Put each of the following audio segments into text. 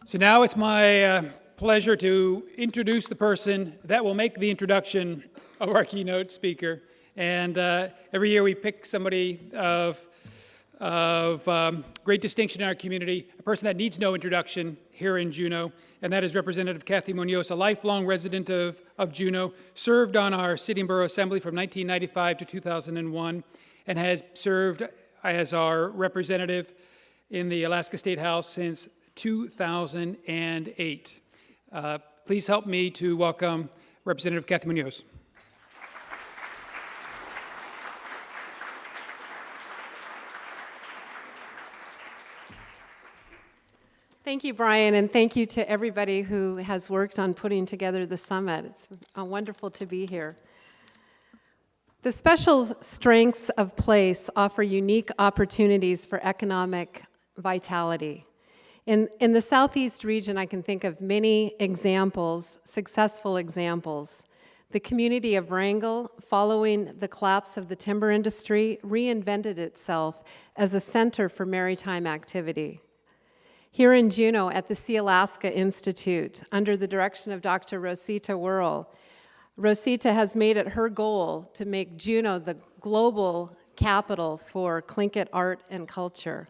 So now it's my pleasure to introduce the person that will make the introduction of our keynote speaker. And every year we pick somebody of great distinction in our community, a person that needs no introduction here in Juneau, and that is Representative Kathy Munoz, a lifelong resident of Juneau, served on our City and Borough Assembly from 1995 to 2001, and has served as our representative in the Alaska State House since 2008. Please help me to welcome Representative Kathy Munoz. Thank you, Brian, and thank you to everybody who has worked on putting together the summit. It's wonderful to be here. The special strengths of place offer unique opportunities for economic vitality. In the Southeast region, I can think of many examples, successful examples. The community of Wrangell, following the collapse of the timber industry, reinvented itself as a center for maritime activity. Here in Juneau at the Sealaska Institute, under the direction of Dr. Rosita Wuerl, Rosita has made it her goal to make Juneau the global capital for Tlingit art and culture.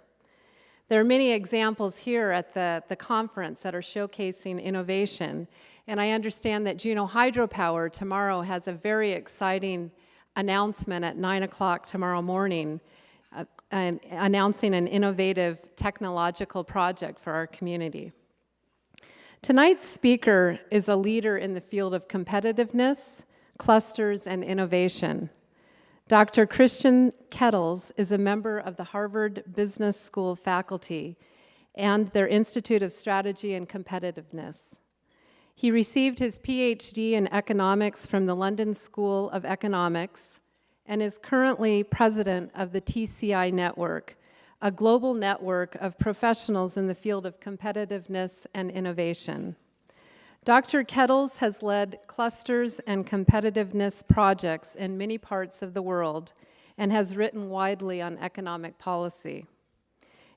There are many examples here at the conference that are showcasing innovation, and I understand that Juneau Hydropower tomorrow has a very exciting announcement at 9 o'clock tomorrow morning, announcing an innovative technological project for our community. Tonight's speaker is a leader in the field of competitiveness, clusters, and innovation. Dr. Christian Ketels is a member of the Harvard Business School faculty and their Institute of Strategy and Competitiveness. He received his PhD in economics from the London School of Economics and is currently president of the TCI Network, a global network of professionals in the field of competitiveness and innovation. Dr. Ketels has led clusters and competitiveness projects in many parts of the world and has written widely on economic policy.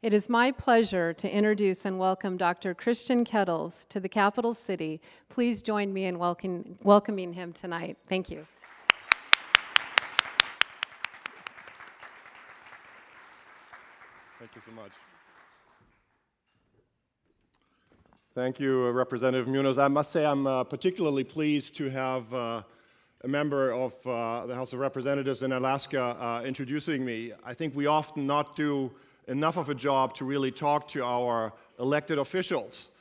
It is my pleasure to introduce and welcome Dr. Christian Ketels to the capital city. Please join me in welcoming him tonight. Thank you. Thank you so much. Thank you, Representative Munoz. I must say I'm particularly pleased to have a member of the House of Representatives in Alaska introducing me. I think we often not do enough of a job to really talk to our elected officials.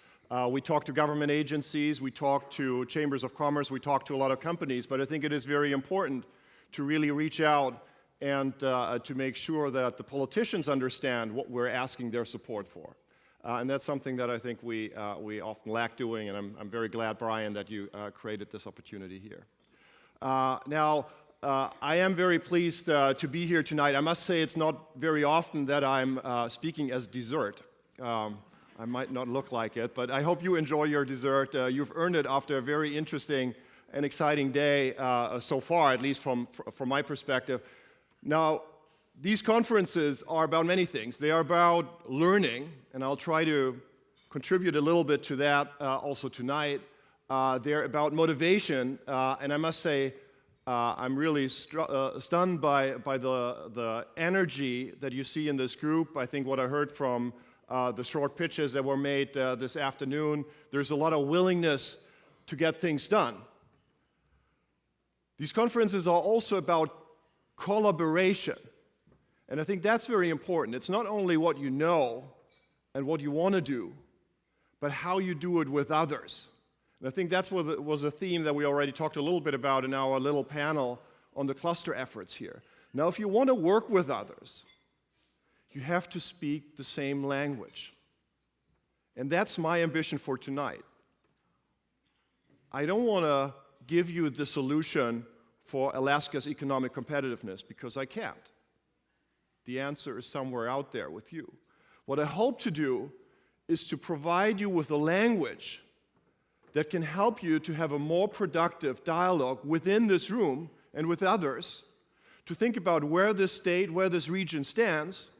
We talk to government agencies, we talk to chambers of commerce, we talk to a lot of companies, but I think it is very important to really reach out and to make sure that the politicians understand what we're asking their support for. And that's something that I think we often lack doing, and I'm very glad, Brian, that you created this opportunity here. Now, I am very pleased to be here tonight. I must say it's not very often that I'm speaking as dessert. I might not look like it, but I hope you enjoy your dessert. You've earned it after a very interesting and exciting day so far, at least from my perspective. Now, these conferences are about many things. They are about learning, and I'll try to contribute a little bit to that also tonight. They're about motivation, and I must say I'm really stunned by the energy that you see in this group. I think what I heard from the short pitches that were made this afternoon, there's a lot of willingness to get things done. These conferences are also about collaboration. And I think that's very important. It's not only what you know and what you want to do, but how you do it with others. And I think that was a theme that we already talked a little bit about in our little panel on the cluster efforts here. Now, if you want to work with others, you have to speak the same language. And that's my ambition for tonight. I don't want to give you the solution for Alaska's economic competitiveness, because I can't. The answer is somewhere out there with you. What I hope to do is to provide you with a language that can help you to have a more productive dialogue within this room and with others, to think about where this state, where this region stands,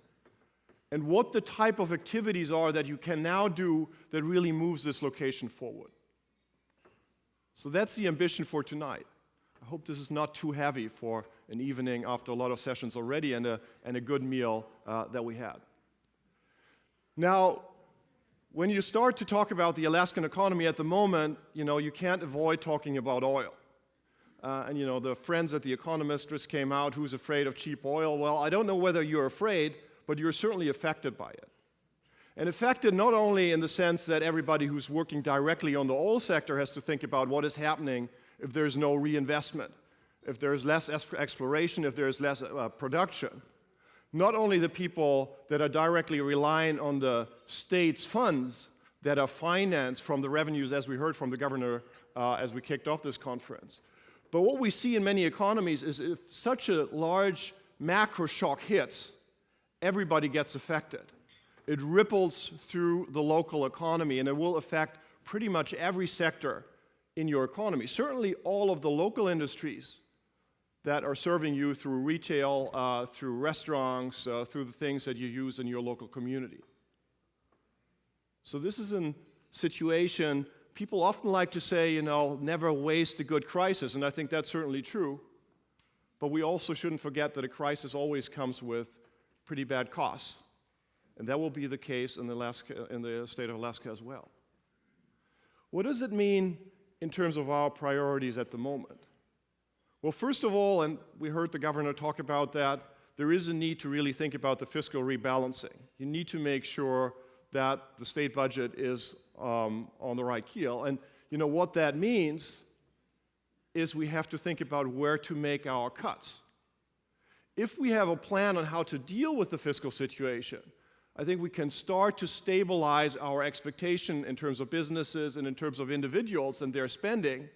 and what the type of activities are that you can now do that really moves this location forward. So that's the ambition for tonight. I hope this is not too heavy for an evening after a lot of sessions already and a good meal that we had. Now, when you start to talk about the Alaskan economy at the moment, you can't avoid talking about oil. And the friends at The Economist just came out, who's afraid of cheap oil? Well, I don't know whether you're afraid, but you're certainly affected by it. And affected not only in the sense that everybody who's working directly on the oil sector has to think about what is happening if there's no reinvestment, if there's less exploration, if there's less production. Not only the people that are directly relying on the state's funds that are financed from the revenues, as we heard from the governor as we kicked off this conference. But what we see in many economies is if such a large macro shock hits, everybody gets affected. It ripples through the local economy, and it will affect pretty much every sector in your economy. Certainly all of the local industries that are serving you through retail, through restaurants, through the things that you use in your local community. So this is a situation, people often like to say, never waste a good crisis, and I think that's certainly true. But we also shouldn't forget that a crisis always comes with pretty bad costs. And that will be the case in the state of Alaska as well. What does it mean in terms of our priorities at the moment? Well, first of all, and we heard the governor talk about that, there is a need to really think about the fiscal rebalancing. You need to make sure that the state budget is on the right keel. And what that means is we have to think about where to make our cuts. If we have a plan on how to deal with the fiscal situation, I think we can start to stabilize our expectation in terms of businesses and in terms of individuals and their spending,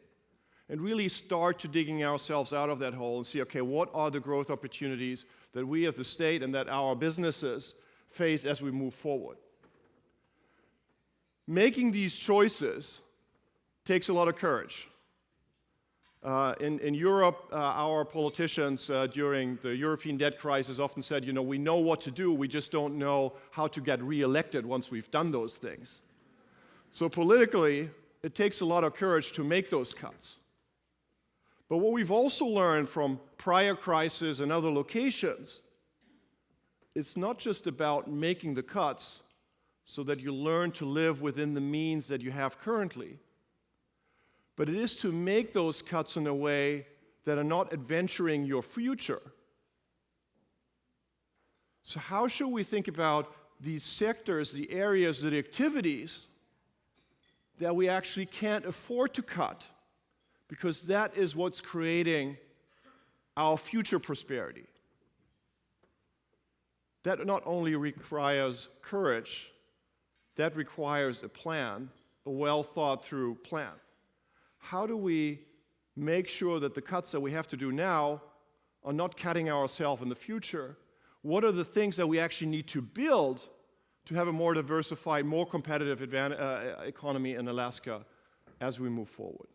and really start to digging ourselves out of that hole and see, okay, what are the growth opportunities that we as the state and that our businesses face as we move forward. Making these choices takes a lot of courage. In Europe, our politicians during the European debt crisis often said, we know what to do, we just don't know how to get re-elected once we've done those things. So politically, it takes a lot of courage to make those cuts. But what we've also learned from prior crises and other locations, it's not just about making the cuts so that you learn to live within the means that you have currently, but it is to make those cuts in a way that are not adventuring your future. So how should we think about these sectors, the areas, the activities that we actually can't afford to cut, because that is what's creating our future prosperity? That not only requires courage, that requires a plan, a well-thought-through plan. How do we make sure that the cuts that we have to do now are not cutting ourselves in the future? What are the things that we actually need to build to have a more diversified, more competitive economy in Alaska as we move forward?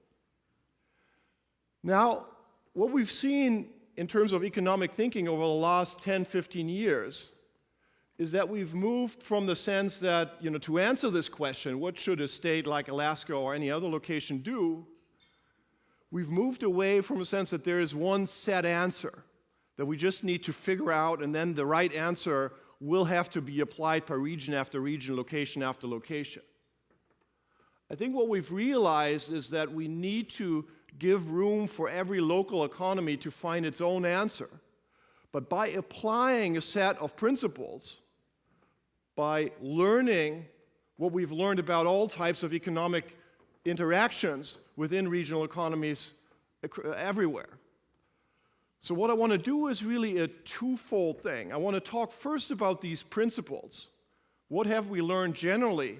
Now, what we've seen in terms of economic thinking over the last 10, 15 years is that we've moved from the sense that, to answer this question, what should a state like Alaska or any other location do? We've moved away from a sense that there is one set answer that we just need to figure out, and then the right answer will have to be applied per region after region, location after location. I think what we've realized is that we need to give room for every local economy to find its own answer. But by applying a set of principles, by learning what we've learned about all types of economic interactions within regional economies everywhere. So what I want to do is really a twofold thing. I want to talk first about these principles. What have we learned generally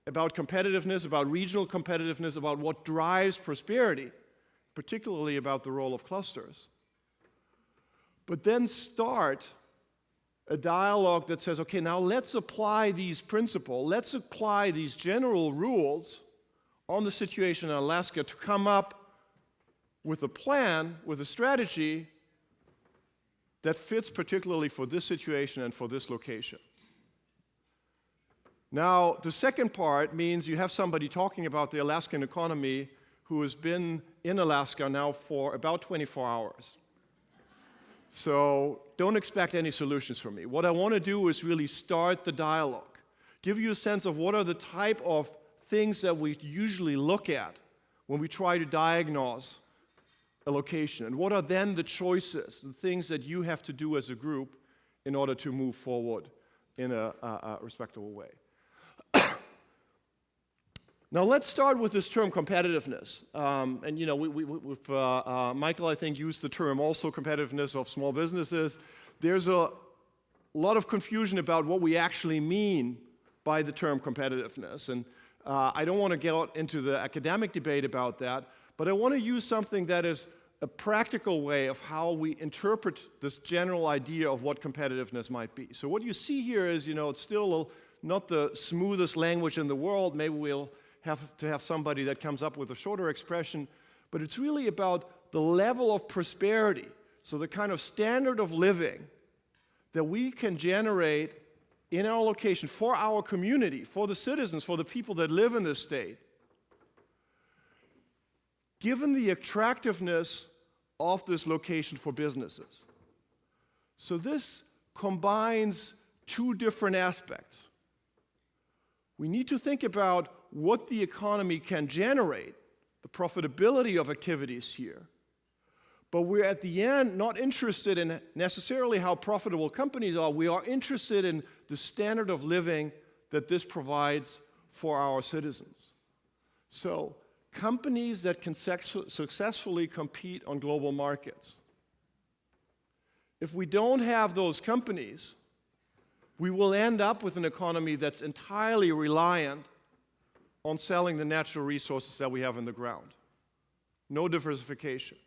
about competitiveness, about regional competitiveness, about what drives prosperity, particularly about the role of clusters. But then start a dialogue that says, okay, now let's apply these principles, let's apply these general rules on the situation in Alaska to come up with a plan, with a strategy that fits particularly for this situation and for this location. Now, the second part means you have somebody talking about the Alaskan economy who has been in Alaska now for about 24 hours. So don't expect any solutions from me. What I want to do is really start the dialogue, give you a sense of what are the type of things that we usually look at when we try to diagnose a location, and what are then the choices, the things that you have to do as a group in order to move forward in a respectable way. Now let's start with this term competitiveness. And you know, with Michael, I think, used the term also competitiveness of small businesses. There's a lot of confusion about what we actually mean by the term competitiveness. And I don't want to get out into the academic debate about that, but I want to use something that is a practical way of how we interpret this general idea of what competitiveness might be. So what you see here is, you know, it's still not the smoothest language in the world. Maybe we'll have to have somebody that comes up with a shorter expression, but it's really about the level of prosperity, so the kind of standard of living that we can generate in our location for our community, for the citizens, for the people that live in this state, given the attractiveness of this location for businesses. So this combines two different aspects. We need to think about what the economy can generate, the profitability of activities here. But we're at the end not interested in necessarily how profitable companies are. We are interested in the standard of living that this provides for our citizens. So companies that can successfully compete on global markets. If we don't have those companies, we will end up with an economy that's entirely reliant on selling the natural resources that we have in the ground. No diversification.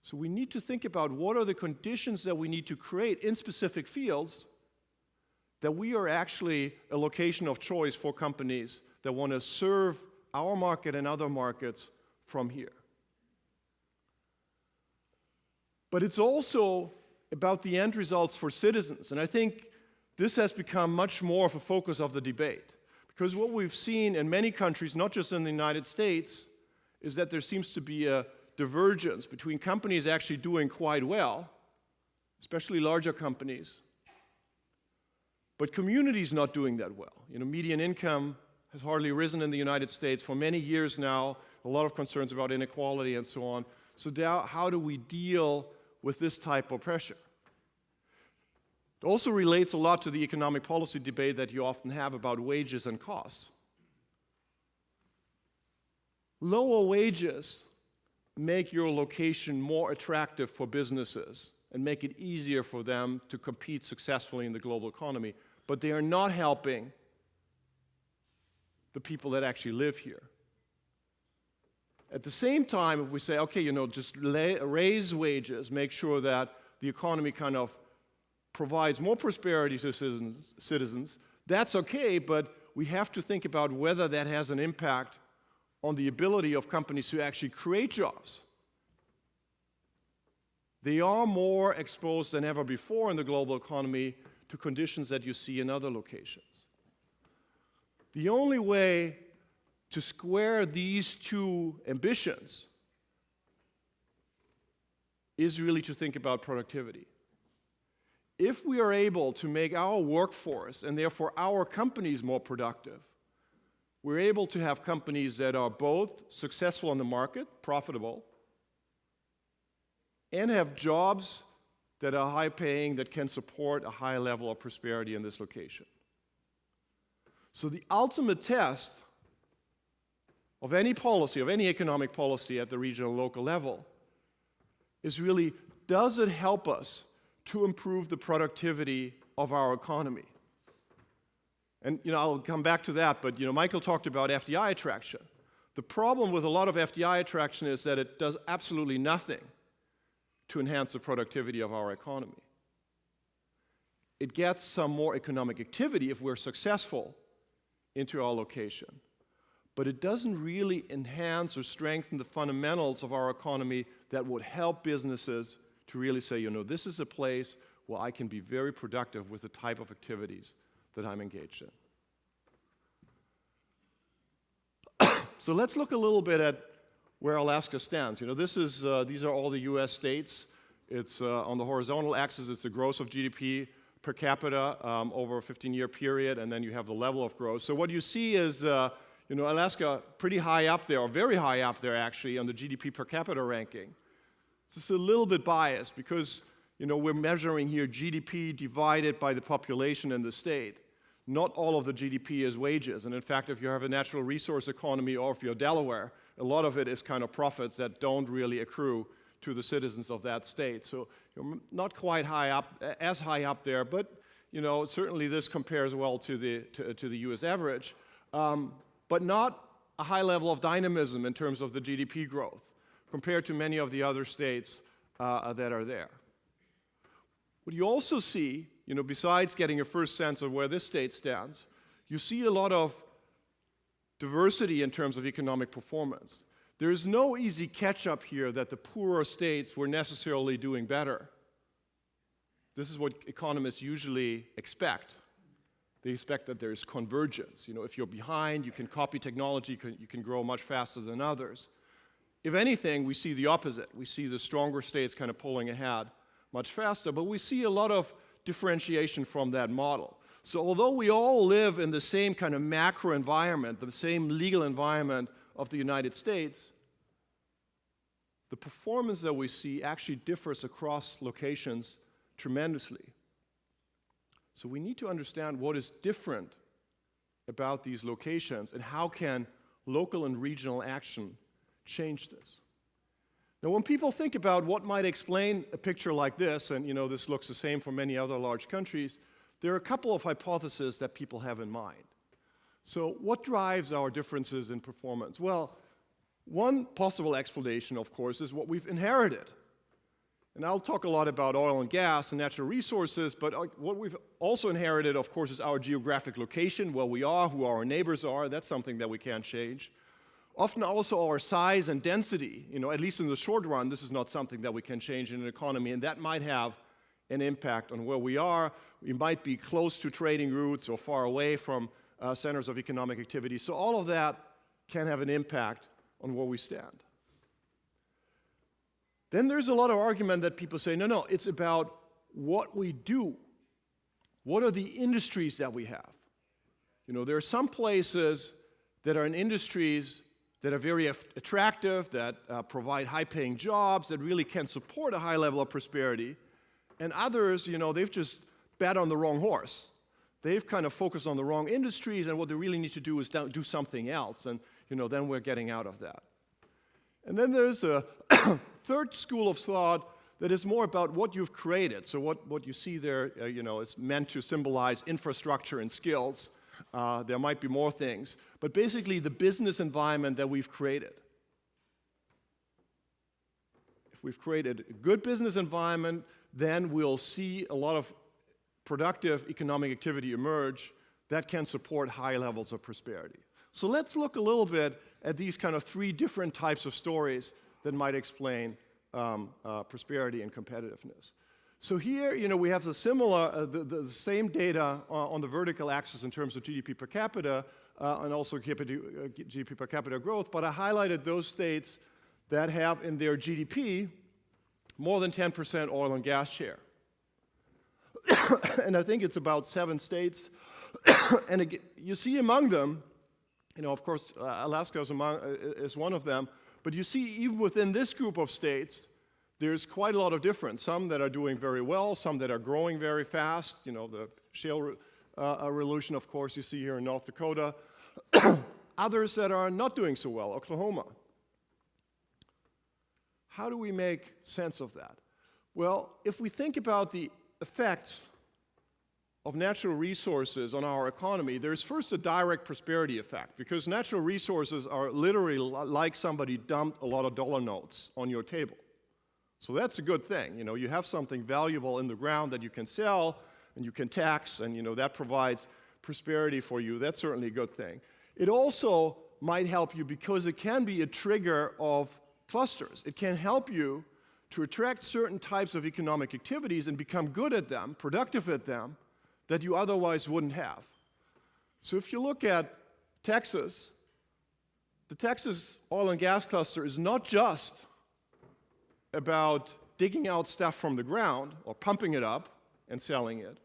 So we need to think about what are the conditions that we need to create in specific fields that we are actually a location of choice for companies that want to serve our market and other markets from here. But it's also about the end results for citizens, and I think this has become much more of a focus of the debate. Because what we've seen in many countries, not just in the United States, is that there seems to be a divergence between companies actually doing quite well, especially larger companies, but communities not doing that well. You know, median income has hardly risen in the United States for many years now, a lot of concerns about inequality and so on. So now, how do we deal with this type of pressure? It also relates a lot to the economic policy debate that you often have about wages and costs. Lower wages make your location more attractive for businesses and make it easier for them to compete successfully in the global economy, but they are not helping the people that actually live here. At the same time, if we say, okay, you know, just raise wages, make sure that the economy kind of provides more prosperity to citizens, that's okay, but we have to think about whether that has an impact on the ability of companies to actually create jobs. They are more exposed than ever before in the global economy to conditions that you see in other locations. The only way to square these two ambitions is really to think about productivity. If we are able to make our workforce, and therefore our companies, more productive, we're able to have companies that are both successful in the market, profitable, and have jobs that are high-paying, that can support a high level of prosperity in this location. So the ultimate test of any policy, of any economic policy at the regional and local level, is really, does it help us to improve the productivity of our economy? And you know, I'll come back to that, but you know, Michael talked about FDI attraction. The problem with a lot of FDI attraction is that it does absolutely nothing to enhance the productivity of our economy. It gets some more economic activity if we're successful into our location, but it doesn't really enhance or strengthen the fundamentals of our economy that would help businesses to really say, you know, this is a place where I can be very productive with the type of activities that I'm engaged in. So let's look a little bit at where Alaska stands. These are all the U.S. states. It's on the horizontal axis, it's the growth of GDP per capita over a 15-year period, and then you have the level of growth. So what you see is, Alaska pretty high up there, or very high up there actually, on the GDP per capita ranking. It's just a little bit biased because, we're measuring here GDP divided by the population in the state. Not all of the GDP is wages, and in fact, if you have a natural resource economy, or if you're Delaware, a lot of it is kind of profits that don't really accrue to the citizens of that state. So you're not quite as high up there, but certainly this compares well to the U.S. average, but not a high level of dynamism in terms of the GDP growth compared to many of the other states that are there. What you also see, besides getting a first sense of where this state stands, you see a lot of diversity in terms of economic performance. There is no easy catch-up here that the poorer states were necessarily doing better. This is what economists usually expect. They expect that there's convergence. If you're behind, you can copy technology, you can grow much faster than others. If anything, we see the opposite. We see the stronger states kind of pulling ahead much faster, but we see a lot of differentiation from that model. So although we all live in the same kind of macro environment, the same legal environment of the United States, the performance that we see actually differs across locations tremendously. So we need to understand what is different about these locations and how can local and regional action change this. Now, when people think about what might explain a picture like this, and this looks the same for many other large countries, there are a couple of hypotheses that people have in mind. So what drives our differences in performance? Well, one possible explanation, of course, is what we've inherited. And I'll talk a lot about oil and gas and natural resources, but what we've also inherited, of course, is our geographic location, where we are, who our neighbors are. That's something that we can't change. Often also our size and density, at least in the short run, this is not something that we can change in an economy, and that might have an impact on where we are. We might be close to trading routes or far away from centers of economic activity. So all of that can have an impact on where we stand. Then there's a lot of argument that people say, no, it's about what we do. What are the industries that we have? There are some places that are in industries that are very attractive, that provide high-paying jobs, that really can support a high level of prosperity. And others, they've just bet on the wrong horse. They've kind of focused on the wrong industries, and what they really need to do is do something else. And, then we're getting out of that. And then there's a third school of thought that is more about what you've created. So what you see there, is meant to symbolize infrastructure and skills. There might be more things, but basically the business environment that we've created. If we've created a good business environment, then we'll see a lot of productive economic activity emerge that can support high levels of prosperity. So let's look a little bit at these kind of three different types of stories that might explain prosperity and competitiveness. So here, we have the same data on the vertical axis in terms of GDP per capita and also GDP per capita growth, but I highlighted those states that have in their GDP more than 10% oil and gas share. And I think it's about 7 states. And again, you see among them, of course, Alaska is one of them, but you see even within this group of states, there's quite a lot of difference. Some that are doing very well, some that are growing very fast. The shale revolution, of course, you see here in North Dakota. Others that are not doing so well, Oklahoma. How do we make sense of that? Well, if we think about the effects of natural resources on our economy, there's first a direct prosperity effect, because natural resources are literally like somebody dumped a lot of dollar notes on your table. So that's a good thing. You have something valuable in the ground that you can sell and you can tax, and that provides prosperity for you. That's certainly a good thing. It also might help you because it can be a trigger of clusters. It can help you to attract certain types of economic activities and become good at them, productive at them, that you otherwise wouldn't have. So if you look at Texas, the Texas oil and gas cluster is not just about digging out stuff from the ground or pumping it up and selling it.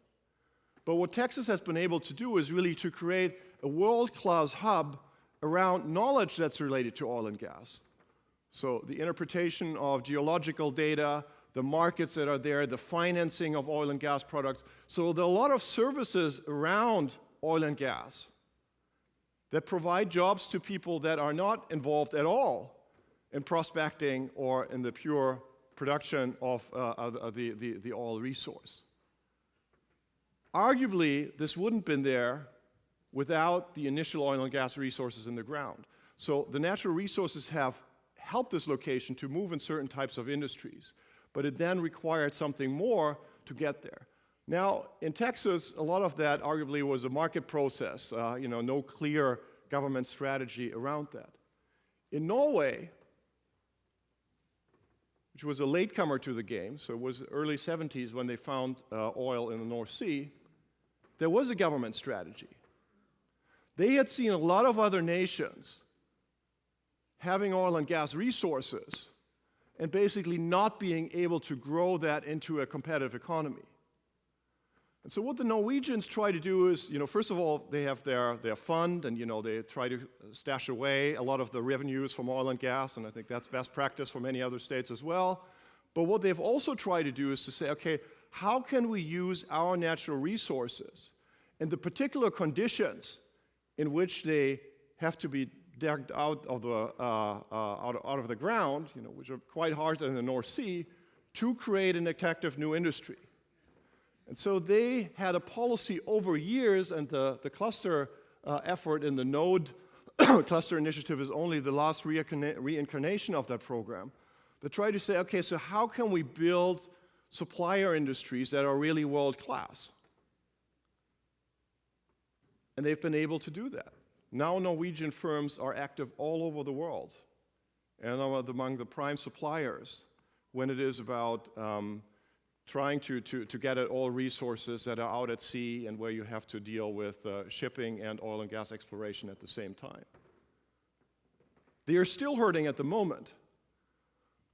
But what Texas has been able to do is really to create a world-class hub around knowledge that's related to oil and gas. So the interpretation of geological data, the markets that are there, the financing of oil and gas products. So there are a lot of services around oil and gas that provide jobs to people that are not involved at all in prospecting or in the pure production of the oil resource. Arguably, this wouldn't have been there without the initial oil and gas resources in the ground. So the natural resources have helped this location to move in certain types of industries, but it then required something more to get there. Now, in Texas, a lot of that arguably was a market process, no clear government strategy around that. In Norway, which was a latecomer to the game, so it was early 70s when they found oil in the North Sea, there was a government strategy. They had seen a lot of other nations having oil and gas resources and basically not being able to grow that into a competitive economy. And so what the Norwegians try to do is, first of all, they have their fund, and they try to stash away a lot of the revenues from oil and gas, and I think that's best practice for many other states as well. But what they've also tried to do is to say, okay, how can we use our natural resources and the particular conditions in which they have to be dug out of the ground, which are quite hard in the North Sea, to create an attractive new industry. And so they had a policy over years, and the cluster effort in the Node cluster initiative is only the last reincarnation of that program, that tried to say, okay, so how can we build supplier industries that are really world-class? And they've been able to do that. Now Norwegian firms are active all over the world and are among the prime suppliers when it is about trying to get at all resources that are out at sea and where you have to deal with shipping and oil and gas exploration at the same time. They are still hurting at the moment,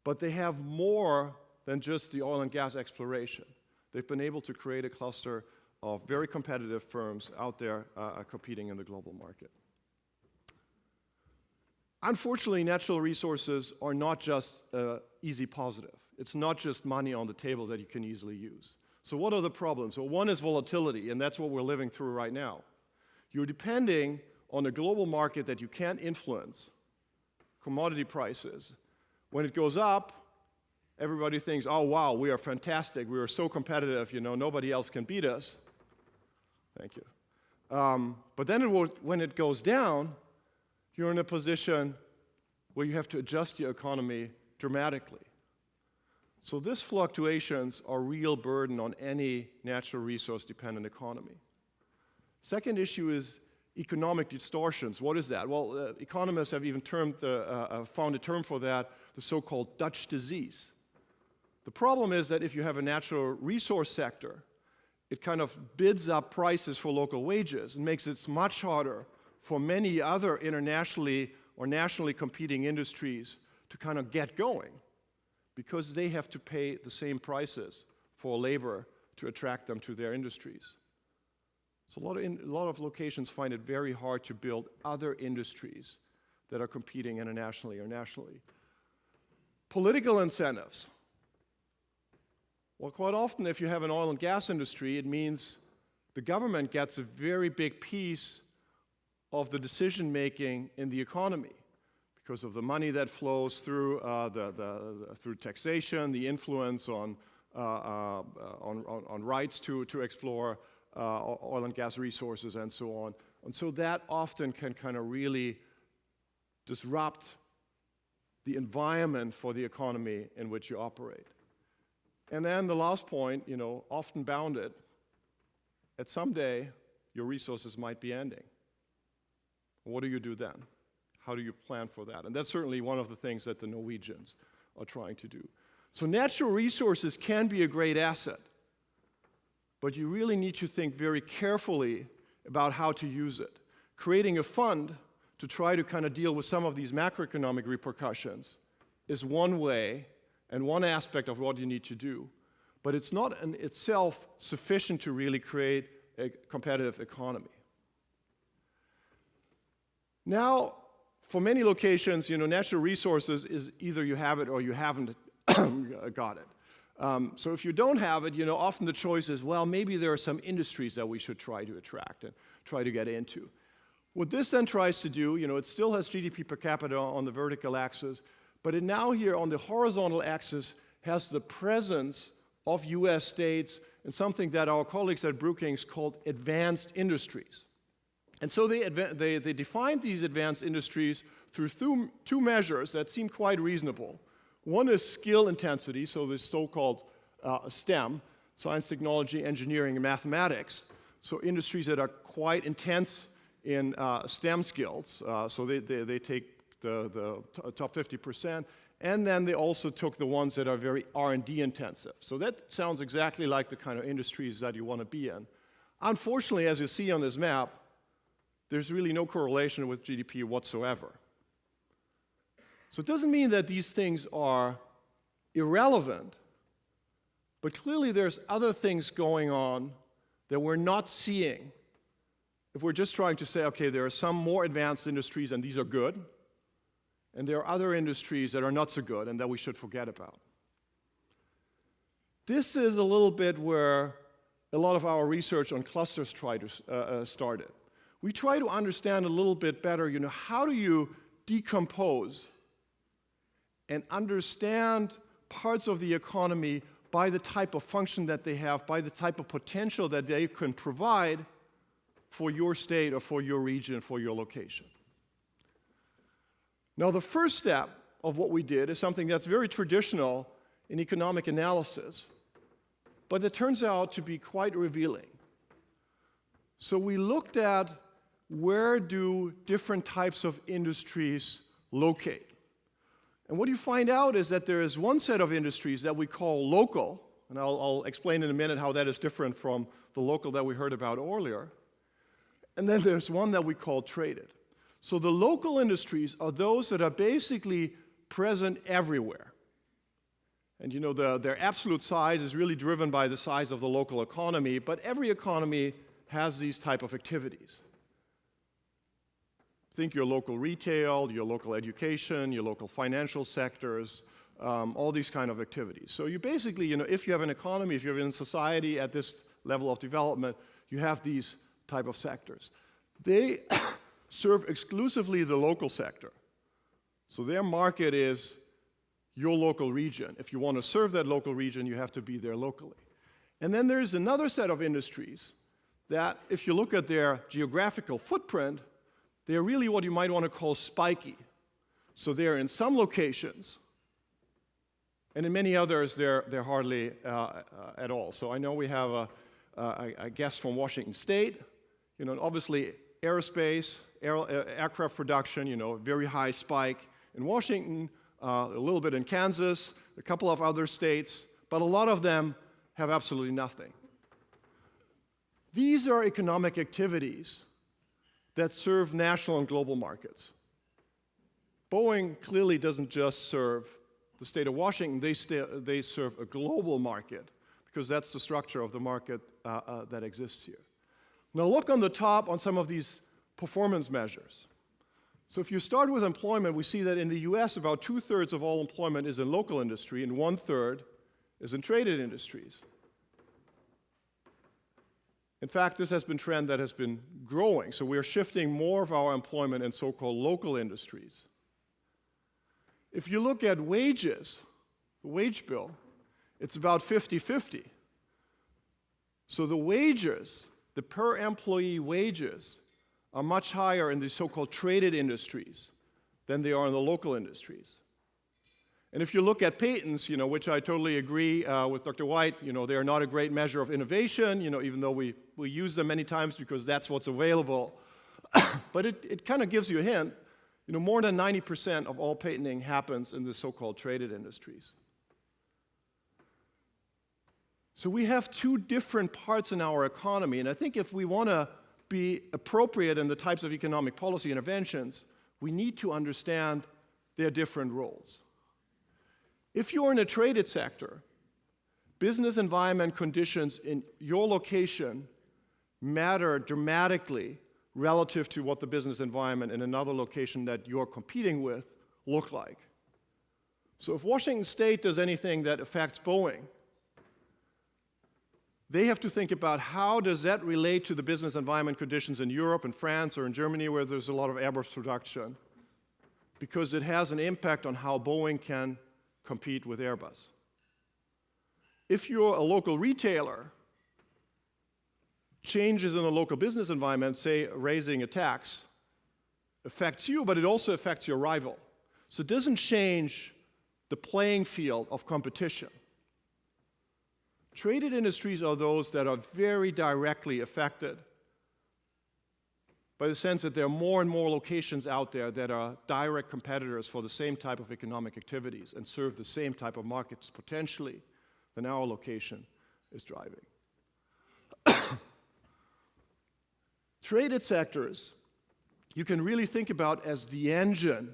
but they have more than just the oil and gas exploration. They've been able to create a cluster of very competitive firms out there competing in the global market. Unfortunately, natural resources are not just easy positive. It's not just money on the table that you can easily use. So what are the problems? Well, one is volatility, and that's what we're living through right now. You're depending on a global market that you can't influence, commodity prices. When it goes up, everybody thinks, oh, wow, we are fantastic. We are so competitive, nobody else can beat us. Thank you. But then when it goes down, you're in a position where you have to adjust your economy dramatically. So these fluctuations are a real burden on any natural resource-dependent economy. Second issue is economic distortions. What is that? Well, economists have even found a term for that, the so-called Dutch disease. The problem is that if you have a natural resource sector, it kind of bids up prices for local wages and makes it much harder for many other internationally or nationally competing industries to kind of get going, because they have to pay the same prices for labor to attract them to their industries. So a lot of locations find it very hard to build other industries that are competing internationally or nationally. Political incentives. Well, quite often if you have an oil and gas industry, it means the government gets a very big piece of the decision-making in the economy because of the money that flows through through taxation, the influence on rights to explore oil and gas resources and so on. And so that often can kind of really disrupt the environment for the economy in which you operate. And then the last point, often bounded, at some day your resources might be ending. What do you do then? How do you plan for that? And that's certainly one of the things that the Norwegians are trying to do. So natural resources can be a great asset, but you really need to think very carefully about how to use it. Creating a fund to try to kind of deal with some of these macroeconomic repercussions is one way and one aspect of what you need to do, but it's not in itself sufficient to really create a competitive economy. Now, for many locations, natural resources is either you have it or you haven't got it. So if you don't have it, often the choice is, well, maybe there are some industries that we should try to attract and try to get into. What this then tries to do, it still has GDP per capita on the vertical axis, but it now here on the horizontal axis has the presence of US states and something that our colleagues at Brookings called advanced industries. And so they defined these advanced industries through two measures that seem quite reasonable. One is skill intensity, so this so-called STEM, science, technology, engineering, and mathematics. So industries that are quite intense in STEM skills. So they take the top 50%. And then they also took the ones that are very R&D intensive. So that sounds exactly like the kind of industries that you want to be in. Unfortunately, as you see on this map, there's really no correlation with GDP whatsoever. So it doesn't mean that these things are irrelevant, but clearly there's other things going on that we're not seeing if we're just trying to say, okay, there are some more advanced industries and these are good, and there are other industries that are not so good and that we should forget about. This is a little bit where a lot of our research on clusters started. We try to understand a little bit better, how do you decompose and understand parts of the economy by the type of function that they have, by the type of potential that they can provide for your state or for your region, for your location. Now, the first step of what we did is something that's very traditional in economic analysis, but it turns out to be quite revealing. So we looked at where do different types of industries locate. And what you find out is that there is one set of industries that we call local, and I'll explain in a minute how that is different from the local that we heard about earlier. And then there's one that we call traded. So the local industries are those that are basically present everywhere. And their absolute size is really driven by the size of the local economy, but every economy has these type of activities. Think your local retail, your local education, your local financial sectors, all these kind of activities. So you basically, if you have an economy, if you're in society at this level of development, you have these type of sectors. They serve exclusively the local sector. So their market is your local region. If you want to serve that local region, you have to be there locally. And then there's another set of industries that, if you look at their geographical footprint, they're really what you might want to call spiky. So they're in some locations, and in many others, they're hardly at all. So I know we have a guest from Washington State. Obviously, aerospace, aircraft production, very high spike in Washington, a little bit in Kansas, a couple of other states, but a lot of them have absolutely nothing. These are economic activities that serve national and global markets. Boeing clearly doesn't just serve the state of Washington, they serve a global market because that's the structure of the market that exists here. Now look on the top on some of these performance measures. So if you start with employment, we see that in the US about 2/3 of all employment is in local industry and 1/3 is in traded industries. In fact, this has been a trend that has been growing, so we are shifting more of our employment in so-called local industries. If you look at wages, the wage bill, it's about 50-50. So the wages, the per employee wages, are much higher in the so-called traded industries than they are in the local industries. And if you look at patents, which I totally agree with Dr. White, they are not a great measure of innovation, even though we use them many times because that's what's available. But it kind of gives you a hint. More than 90% of all patenting happens in the so-called traded industries. So we have two different parts in our economy, and I think if we want to be appropriate in the types of economic policy interventions, we need to understand their different roles. If you're in a traded sector, business environment conditions in your location matter dramatically relative to what the business environment in another location that you're competing with look like. So if Washington State does anything that affects Boeing, they have to think about how does that relate to the business environment conditions in Europe and France or in Germany where there's a lot of Airbus production, because it has an impact on how Boeing can compete with Airbus. If you're a local retailer, changes in the local business environment, say raising a tax, affects you, but it also affects your rival. So it doesn't change the playing field of competition. Traded industries are those that are very directly affected by the sense that there are more and more locations out there that are direct competitors for the same type of economic activities and serve the same type of markets potentially than our location is driving. Traded sectors you can really think about as the engine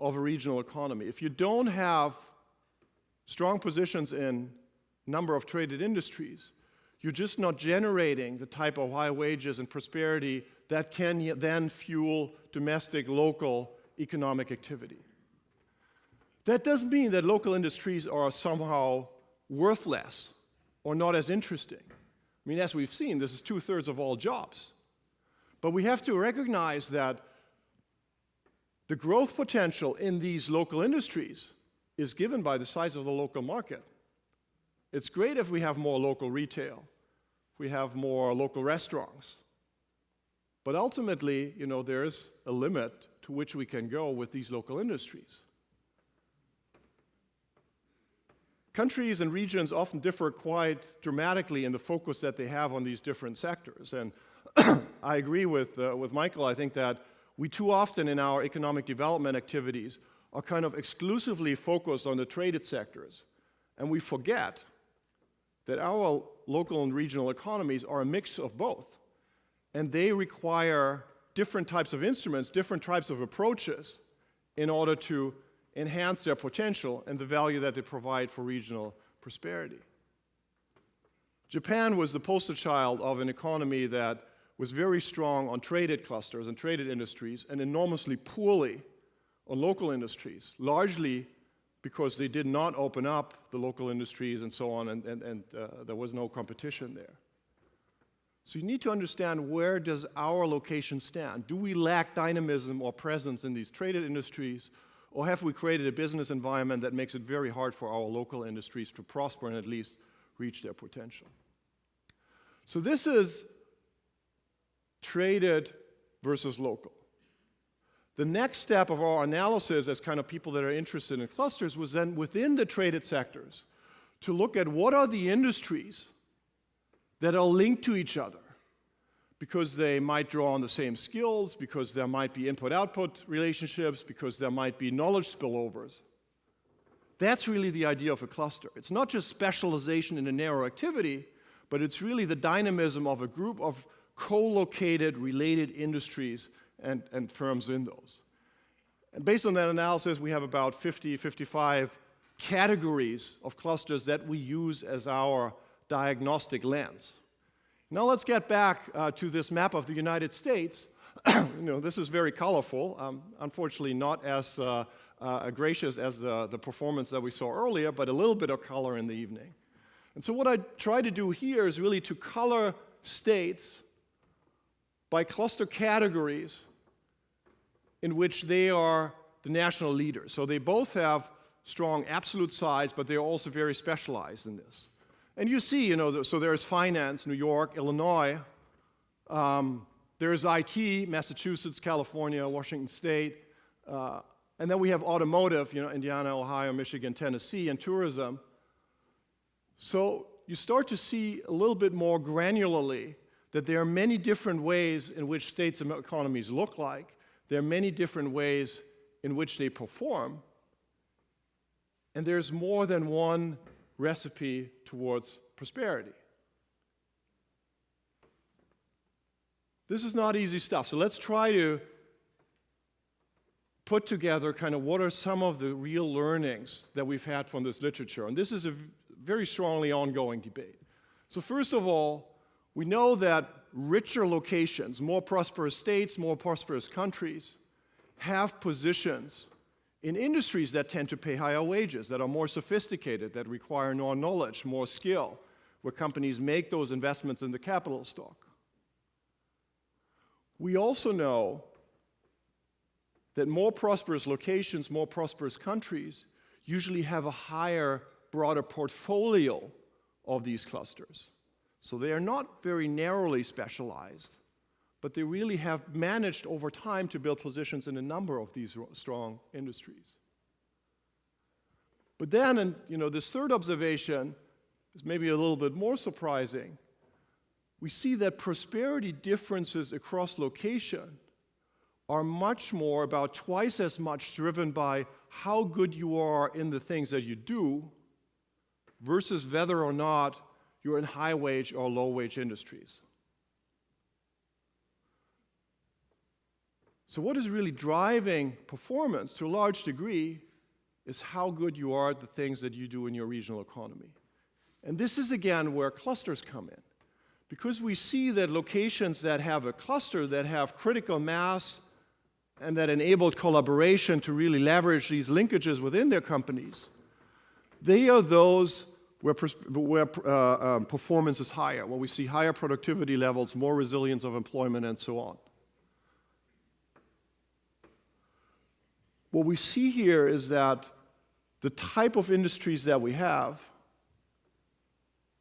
of a regional economy. If you don't have strong positions in number of traded industries, you're just not generating the type of high wages and prosperity that can then fuel domestic, local economic activity. That doesn't mean that local industries are somehow worthless or not as interesting. I mean, as we've seen, this is 2/3 of all jobs. But we have to recognize that the growth potential in these local industries is given by the size of the local market. It's great if we have more local retail, we have more local restaurants. But ultimately, there's a limit to which we can go with these local industries. Countries and regions often differ quite dramatically in the focus that they have on these different sectors. And I agree with Michael. I think that we too often in our economic development activities are kind of exclusively focused on the traded sectors. And we forget that our local and regional economies are a mix of both. And they require different types of instruments, different types of approaches in order to enhance their potential and the value that they provide for regional prosperity. Japan was the poster child of an economy that was very strong on traded clusters and traded industries and enormously poorly on local industries, largely because they did not open up the local industries and so on, and there was no competition there. So you need to understand, where does our location stand? Do we lack dynamism or presence in these traded industries, or have we created a business environment that makes it very hard for our local industries to prosper and at least reach their potential? So this is traded versus local. The next step of our analysis as kind of people that are interested in clusters was then within the traded sectors to look at what are the industries that are linked to each other, because they might draw on the same skills, because there might be input-output relationships, because there might be knowledge spillovers. That's really the idea of a cluster. It's not just specialization in a narrow activity, but it's really the dynamism of a group of co-located, related industries and firms in those. And based on that analysis, we have about 55 categories of clusters that we use as our diagnostic lens. Now let's get back to this map of the United States. This is very colorful, unfortunately not as gracious as the performance that we saw earlier, but a little bit of color in the evening. And so what I try to do here is really to color states by cluster categories in which they are the national leaders. So they both have strong absolute size, but they're also very specialized in this. And you see, so there's finance, New York, Illinois. There's IT, Massachusetts, California, Washington State. And then we have automotive, Indiana, Ohio, Michigan, Tennessee, and tourism. So you start to see a little bit more granularly that there are many different ways in which states and economies look like. There are many different ways in which they perform. And there's more than one recipe towards prosperity. This is not easy stuff, so let's try to put together kind of what are some of the real learnings that we've had from this literature. And this is a very strongly ongoing debate. So first of all, we know that richer locations, more prosperous states, more prosperous countries, have positions in industries that tend to pay higher wages, that are more sophisticated, that require more knowledge, more skill, where companies make those investments in the capital stock. We also know that more prosperous locations, more prosperous countries usually have a higher, broader portfolio of these clusters. So they are not very narrowly specialized, but they really have managed over time to build positions in a number of these strong industries. But then, and this third observation is maybe a little bit more surprising. We see that prosperity differences across location are much more, about twice as much, driven by how good you are in the things that you do versus whether or not you're in high-wage or low-wage industries. So what is really driving performance to a large degree is how good you are at the things that you do in your regional economy. And this is, again, where clusters come in. Because we see that locations that have a cluster, that have critical mass, and that enabled collaboration to really leverage these linkages within their companies, they are those where performance is higher, where we see higher productivity levels, more resilience of employment, and so on. What we see here is that the type of industries that we have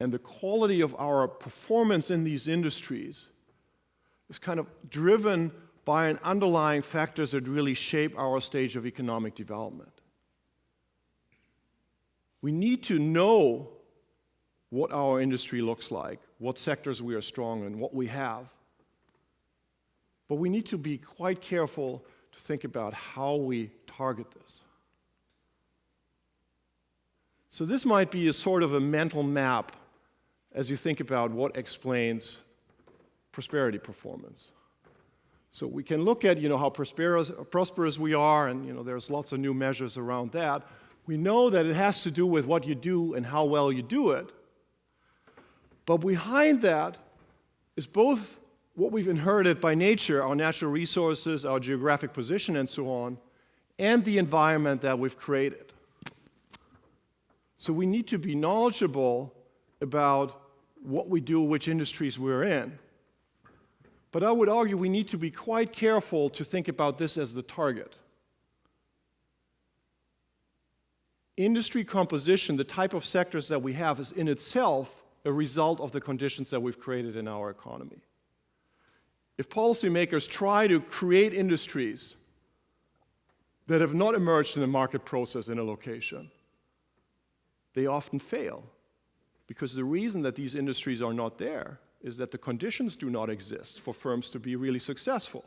and the quality of our performance in these industries is kind of driven by an underlying factors that really shape our stage of economic development. We need to know what our industry looks like, what sectors we are strong in, what we have. But we need to be quite careful to think about how we target this. So this might be a sort of a mental map as you think about what explains prosperity performance. So we can look at, how prosperous we are, and there's lots of new measures around that. We know that it has to do with what you do and how well you do it. But behind that is both what we've inherited by nature, our natural resources, our geographic position, and so on, and the environment that we've created. So we need to be knowledgeable about what we do, which industries we're in. But I would argue we need to be quite careful to think about this as the target. Industry composition, the type of sectors that we have, is in itself a result of the conditions that we've created in our economy. If policymakers try to create industries that have not emerged in a market process in a location, they often fail. Because the reason that these industries are not there is that the conditions do not exist for firms to be really successful.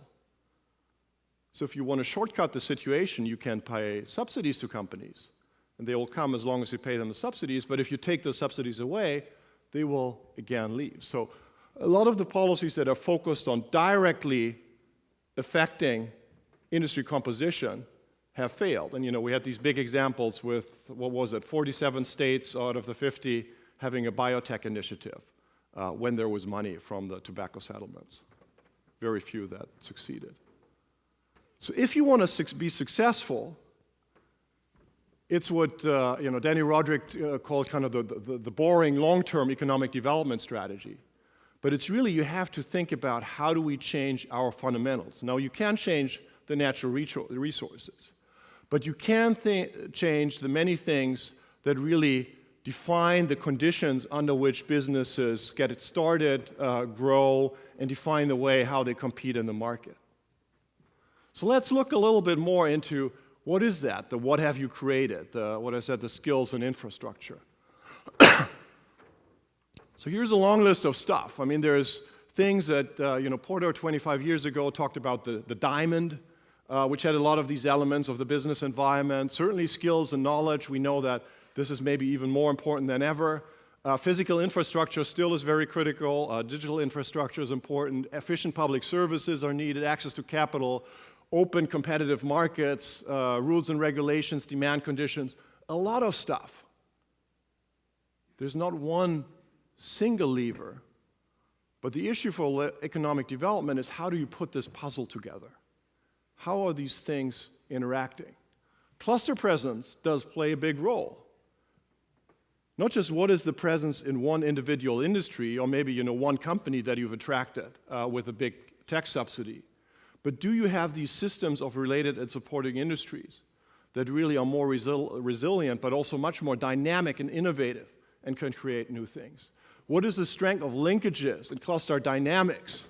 So if you want to shortcut the situation, you can pay subsidies to companies, and they will come as long as you pay them the subsidies, but if you take those subsidies away, they will again leave. So a lot of the policies that are focused on directly affecting industry composition have failed. And we had these big examples with, 47 states out of the 50 having a biotech initiative when there was money from the tobacco settlements. Very few that succeeded. So if you want to be successful, it's what Danny Roderick called kind of the boring long-term economic development strategy. But it's really, you have to think about how do we change our fundamentals. Now, you can't change the natural resources, but you can change the many things that really define the conditions under which businesses get it started, grow, and define the way how they compete in the market. So let's look a little bit more into what is that, the what have you created, what I said, the skills and infrastructure. So here's a long list of stuff. I mean, there's things that, Porter 25 years ago talked about the diamond, which had a lot of these elements of the business environment. Certainly skills and knowledge. We know that This is maybe even more important than ever. Physical infrastructure still is very critical. Digital infrastructure is important. Efficient public services are needed, access to capital, open competitive markets, rules and regulations, demand conditions, a lot of stuff. There's not one single lever, but the issue for economic development is how do you put this puzzle together? How are these things interacting? Cluster presence does play a big role. Not just what is the presence in one individual industry or maybe one company that you've attracted with a big tax subsidy, but do you have these systems of related and supporting industries that really are more resilient but also much more dynamic and innovative and can create new things? What is the strength of linkages and cluster dynamics?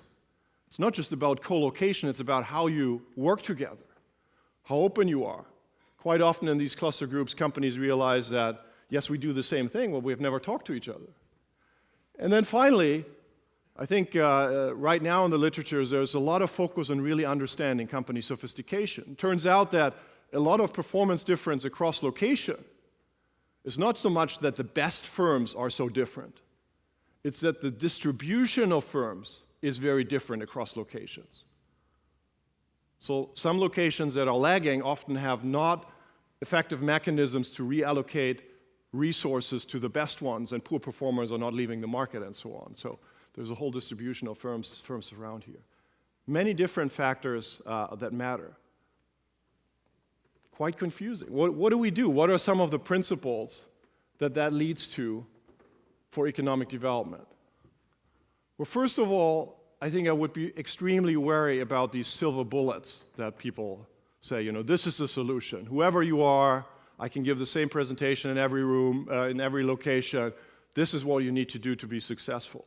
It's not just about co-location, it's about how you work together, how open you are. Quite often in these cluster groups, companies realize that yes, we do the same thing, but we've never talked to each other. And then finally, I think right now in the literature, there's a lot of focus on really understanding company sophistication. It turns out that a lot of performance difference across location is not so much that the best firms are so different. It's that the distribution of firms is very different across locations. So some locations that are lagging often have not effective mechanisms to reallocate resources to the best ones, and poor performers are not leaving the market and so on. So there's a whole distribution of firms around here. Many different factors that matter. Quite confusing. What do we do? What are some of the principles that leads to for economic development? Well, first of all, I think I would be extremely wary about these silver bullets that people say, this is the solution. Whoever you are, I can give the same presentation in every room, in every location. This is what you need to do to be successful.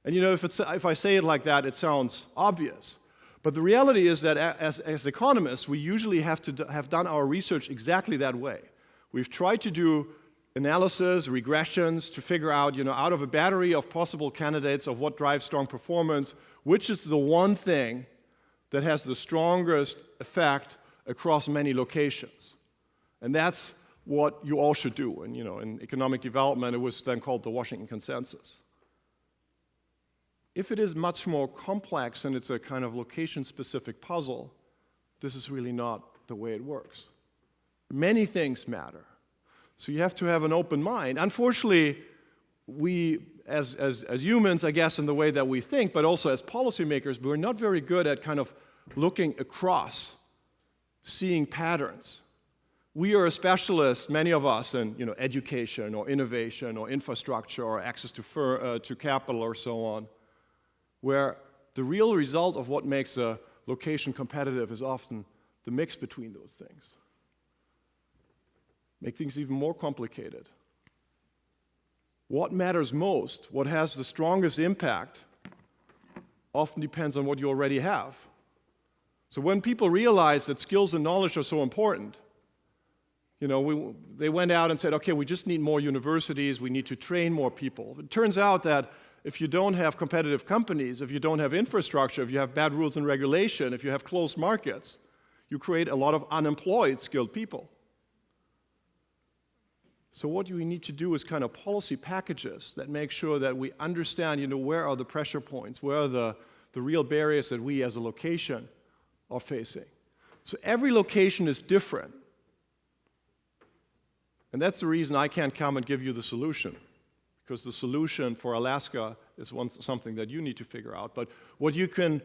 And if I say it like that, it sounds obvious. But the reality is that as economists, we usually have to have done our research exactly that way. We've tried to do analysis, regressions, to figure out, out of a battery of possible candidates of what drives strong performance, which is the one thing that has the strongest effect across many locations. And that's what you all should do. And in economic development, it was then called the Washington Consensus. If it is much more complex and it's a kind of location-specific puzzle, this is really not the way it works. Many things matter. So you have to have an open mind. Unfortunately, we, as humans, I guess, in the way that we think, but also as policymakers, we're not very good at kind of looking across, seeing patterns. We are a specialist, many of us, in education or innovation or infrastructure or access to capital or so on, where the real result of what makes a location competitive is often the mix between those things. Make things even more complicated. What matters most, what has the strongest impact, often depends on what you already have. So when people realize that skills and knowledge are so important, they went out and said, okay, we just need more universities, we need to train more people. It turns out that if you don't have competitive companies, if you don't have infrastructure, if you have bad rules and regulation, if you have closed markets, you create a lot of unemployed skilled people. So what we need to do is kind of policy packages that make sure that we understand, where are the pressure points, where are the real barriers that we as a location are facing. So every location is different. And that's the reason I can't come and give you the solution, because the solution for Alaska is something that you need to figure out. But what you can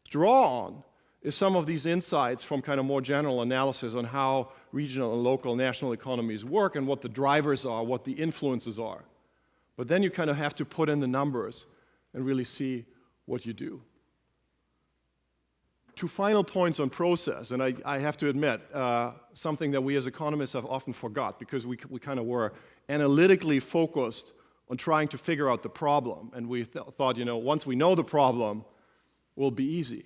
draw on is some of these insights from kind of more general analysis on how regional and local national economies work and what the drivers are, what the influences are. But then you kind of have to put in the numbers and really see what you do. 2 final points on process, and I have to admit, something that we as economists have often forgot, because we kind of were analytically focused on trying to figure out the problem, and we thought, once we know the problem, it will be easy.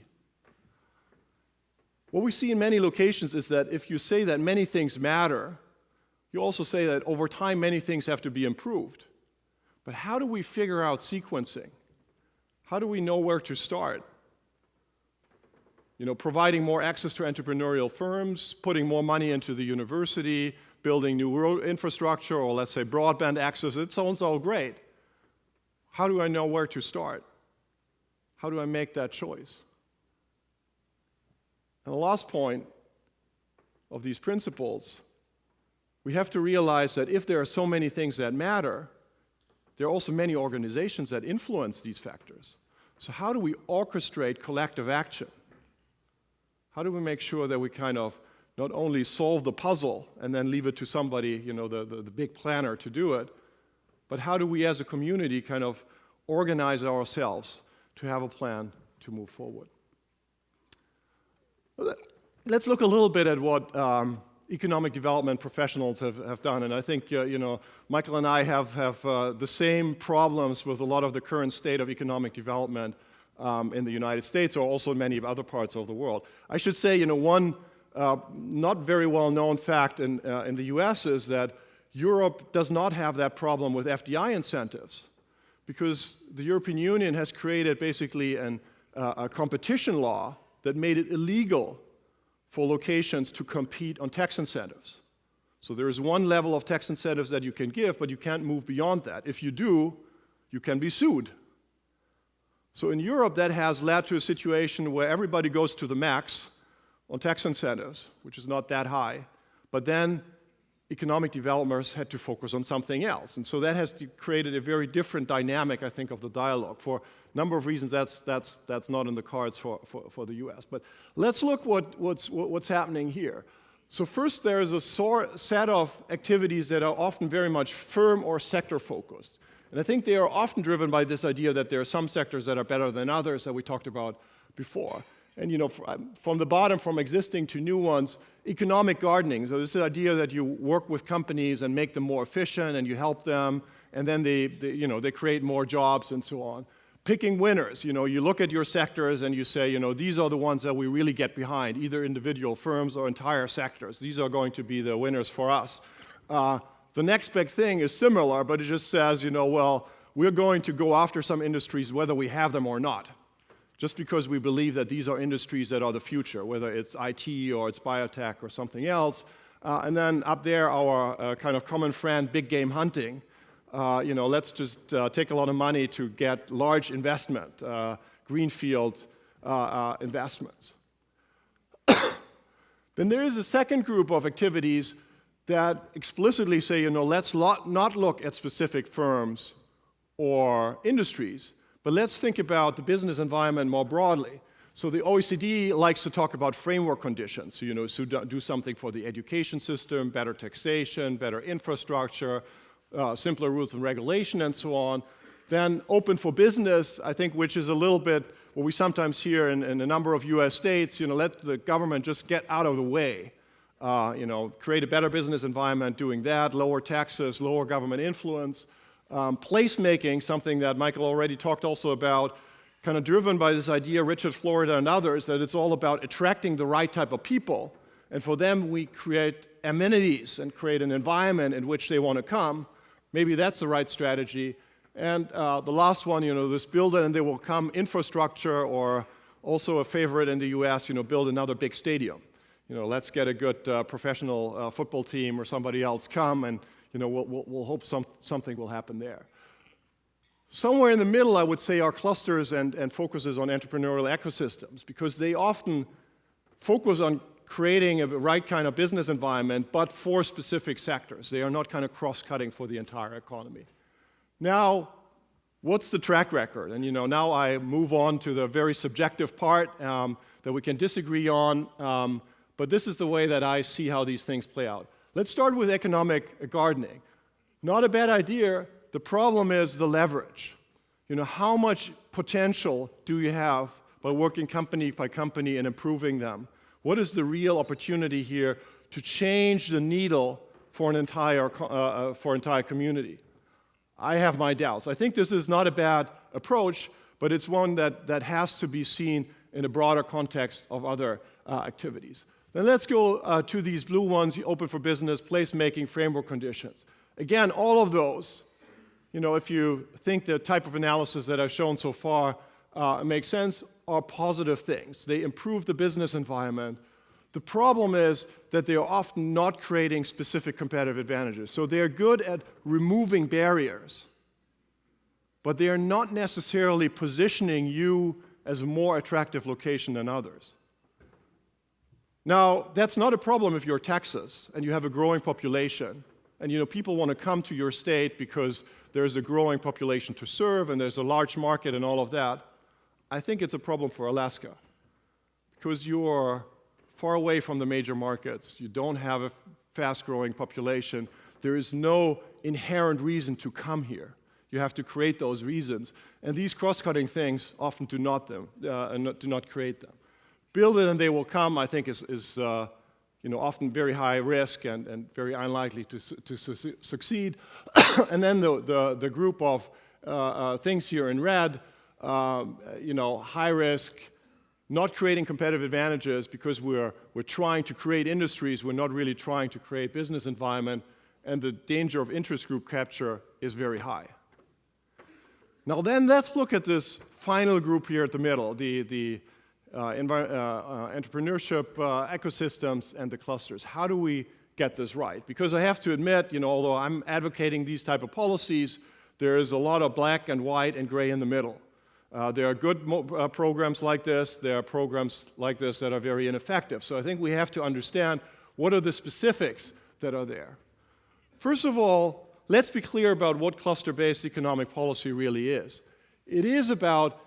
What we see in many locations is that if you say that many things matter, you also say that over time many things have to be improved. But how do we figure out sequencing? How do we know where to start? Providing more access to entrepreneurial firms, putting more money into the university, building new road infrastructure, or let's say broadband access. It sounds all great. How do I know where to start? How do I make that choice? And the last point of these principles, we have to realize that if there are so many things that matter, there are also many organizations that influence these factors. So how do we orchestrate collective action? How do we make sure that we kind of not only solve the puzzle and then leave it to somebody, the big planner to do it, but how do we as a community kind of organize ourselves to have a plan to move forward? Let's look a little bit at what economic development professionals have done. And I think, Michael and I have the same problems with a lot of the current state of economic development in the United States, or also in many other parts of the world. I should say, one not very well-known fact in the US is that Europe does not have that problem with FDI incentives, because the European Union has created basically a competition law that made it illegal for locations to compete on tax incentives. So there is one level of tax incentives that you can give, but you can't move beyond that. If you do, you can be sued. So in Europe, that has led to a situation where everybody goes to the max on tax incentives, which is not that high, but then economic developers had to focus on something else. And so that has created a very different dynamic, I think, of the dialogue. For a number of reasons, that's not in the cards for the US. But let's look what's happening here. So first, there is a set of activities that are often very much firm or sector focused. And I think they are often driven by this idea that there are some sectors that are better than others that we talked about before. And from the bottom, from existing to new ones, economic gardening. So this idea that you work with companies and make them more efficient, and you help them, and then they create more jobs and so on. Picking winners. You look at your sectors and you say, these are the ones that we really get behind, either individual firms or entire sectors. These are going to be the winners for us. The next big thing is similar, but it just says, well, we're going to go after some industries whether we have them or not, just because we believe that these are industries that are the future, whether it's IT or it's biotech or something else. And then up there, our kind of common friend, big game hunting. Let's just take a lot of money to get large investment, greenfield investments. Then there is a second group of activities that explicitly say, let's not look at specific firms or industries, but let's think about the business environment more broadly. So the OECD likes to talk about framework conditions, so do something for the education system, better taxation, better infrastructure, simpler rules and regulation, and so on. Then open for business, I think, which is a little bit what we sometimes hear in a number of US states, let the government just get out of the way. Create a better business environment doing that, lower taxes, lower government influence. Placemaking, something that Michael already talked also about, kind of driven by this idea, Richard Florida and others, that it's all about attracting the right type of people. And for them, we create amenities and create an environment in which they want to come. Maybe that's the right strategy. And the last one, this build it and they will come infrastructure, or also a favorite in the US, build another big stadium. Let's get a good professional football team or somebody else come, and we'll hope something will happen there. Somewhere in the middle, I would say, are clusters and focuses on entrepreneurial ecosystems, because they often focus on creating a right kind of business environment, but for specific sectors. They are not kind of cross-cutting for the entire economy. Now, what's the track record? And now I move on to the very subjective part that we can disagree on, but this is the way that I see how these things play out. Let's start with economic gardening. Not a bad idea. The problem is the leverage. How much potential do you have by working company by company and improving them? What is the real opportunity here to change the needle for an entire community? I have my doubts. I think this is not a bad approach, but it's one that has to be seen in a broader context of other activities. Then let's go to these blue ones, open for business, placemaking, framework conditions. Again, all of those, if you think the type of analysis that I've shown so far makes sense, are positive things. They improve the business environment. The problem is that they are often not creating specific competitive advantages. So they are good at removing barriers, but they are not necessarily positioning you as a more attractive location than others. Now, that's not a problem if you're Texas and you have a growing population, and people want to come to your state because there's a growing population to serve and there's a large market and all of that. I think it's a problem for Alaska because you are far away from the major markets. You don't have a fast-growing population. There is no inherent reason to come here. You have to create those reasons. And these cross-cutting things often do not create them. Build it and they will come, I think, is often very high risk and very unlikely to succeed. And then the group of things here in red, high risk, not creating competitive advantages because we're trying to create industries, we're not really trying to create business environment, and the danger of interest group capture is very high. Now then, let's look at this final group here at the middle, the entrepreneurship ecosystems and the clusters. How do we get this right? Because I have to admit, although I'm advocating these type of policies, there is a lot of black and white and gray in the middle. There are good programs like this. There are programs like this that are very ineffective. So I think we have to understand what are the specifics that are there. First of all, let's be clear about what cluster-based economic policy really is. It is about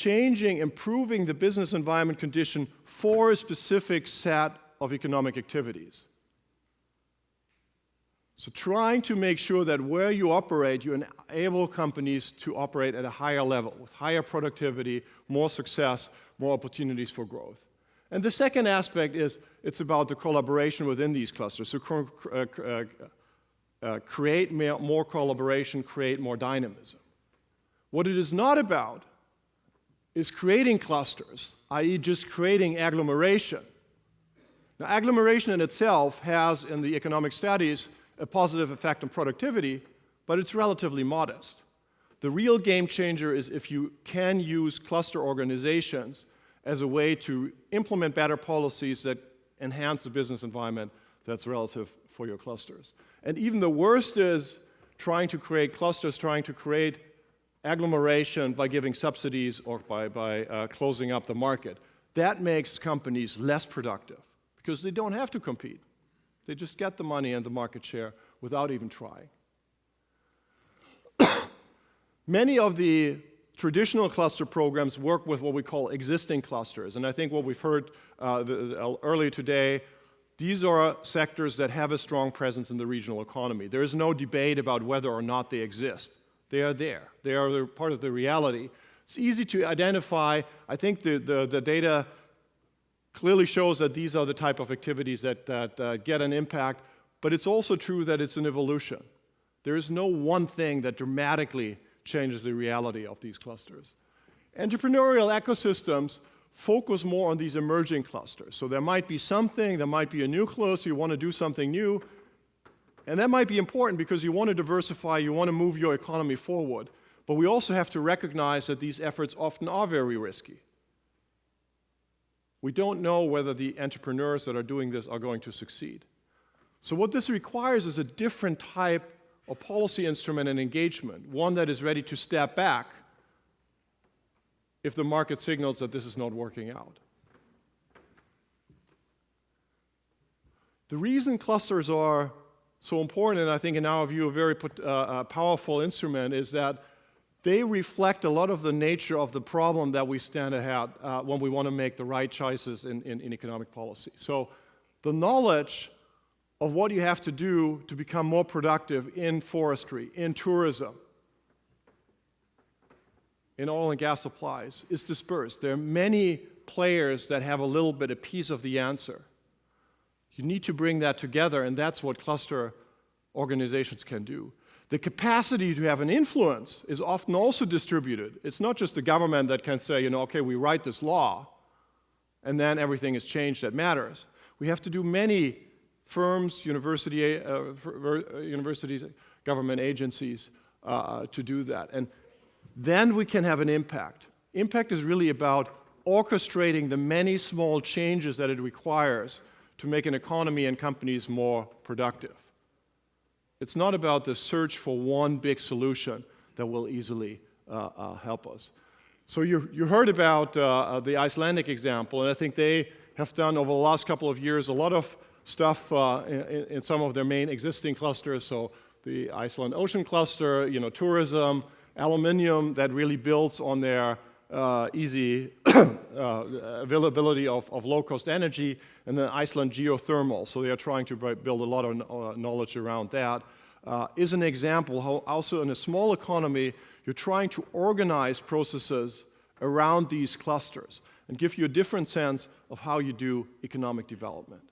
improving the business environment condition for a specific set of economic activities. So trying to make sure that where you operate, you enable companies to operate at a higher level, with higher productivity, more success, more opportunities for growth. And the second aspect is it's about the collaboration within these clusters. So create more collaboration, create more dynamism. What it is not about is creating clusters, i.e. just creating agglomeration. Now, agglomeration in itself has, in the economic studies, a positive effect on productivity, but it's relatively modest. The real game changer is if you can use cluster organizations as a way to implement better policies that enhance the business environment that's relative for your clusters. And even the worst is trying to create clusters, trying to create agglomeration by giving subsidies or by closing up the market. That makes companies less productive because they don't have to compete. They just get the money and the market share without even trying. Many of the traditional cluster programs work with what we call existing clusters. And I think what we've heard earlier today, these are sectors that have a strong presence in the regional economy. There is no debate about whether or not they exist. They are there. They are part of the reality. It's easy to identify. I think the data clearly shows that these are the type of activities that get an impact, but it's also true that it's an evolution. There is no one thing that dramatically changes the reality of these clusters. Entrepreneurial ecosystems focus more on these emerging clusters. So there might be a new cluster, you want to do something new, and that might be important because you want to diversify, you want to move your economy forward. But we also have to recognize that these efforts often are very risky. We don't know whether the entrepreneurs that are doing this are going to succeed. So what this requires is a different type of policy instrument and engagement, one that is ready to step back if the market signals that this is not working out. The reason clusters are so important, and I think in our view a very powerful instrument, is that they reflect a lot of the nature of the problem that we stand ahead when we want to make the right choices in economic policy. So the knowledge of what you have to do to become more productive in forestry, in tourism, in oil and gas supplies is dispersed. There are many players that have a little bit a piece of the answer. You need to bring that together, and that's what cluster organizations can do. The capacity to have an influence is often also distributed. It's not just the government that can say, okay, we write this law, and then everything is changed that matters. We have to do many firms, universities, government agencies to do that. And then we can have an impact. Impact is really about orchestrating the many small changes that it requires to make an economy and companies more productive. It's not about the search for one big solution that will easily help us. So you heard about the Icelandic example, and I think they have done over the last couple of years a lot of stuff in some of their main existing clusters. So the Iceland Ocean Cluster, tourism, aluminium, that really builds on their easy availability of low-cost energy, and then Iceland geothermal. So they are trying to build a lot of knowledge around that. Is an example how also in a small economy, you're trying to organize processes around these clusters and give you a different sense of how you do economic development.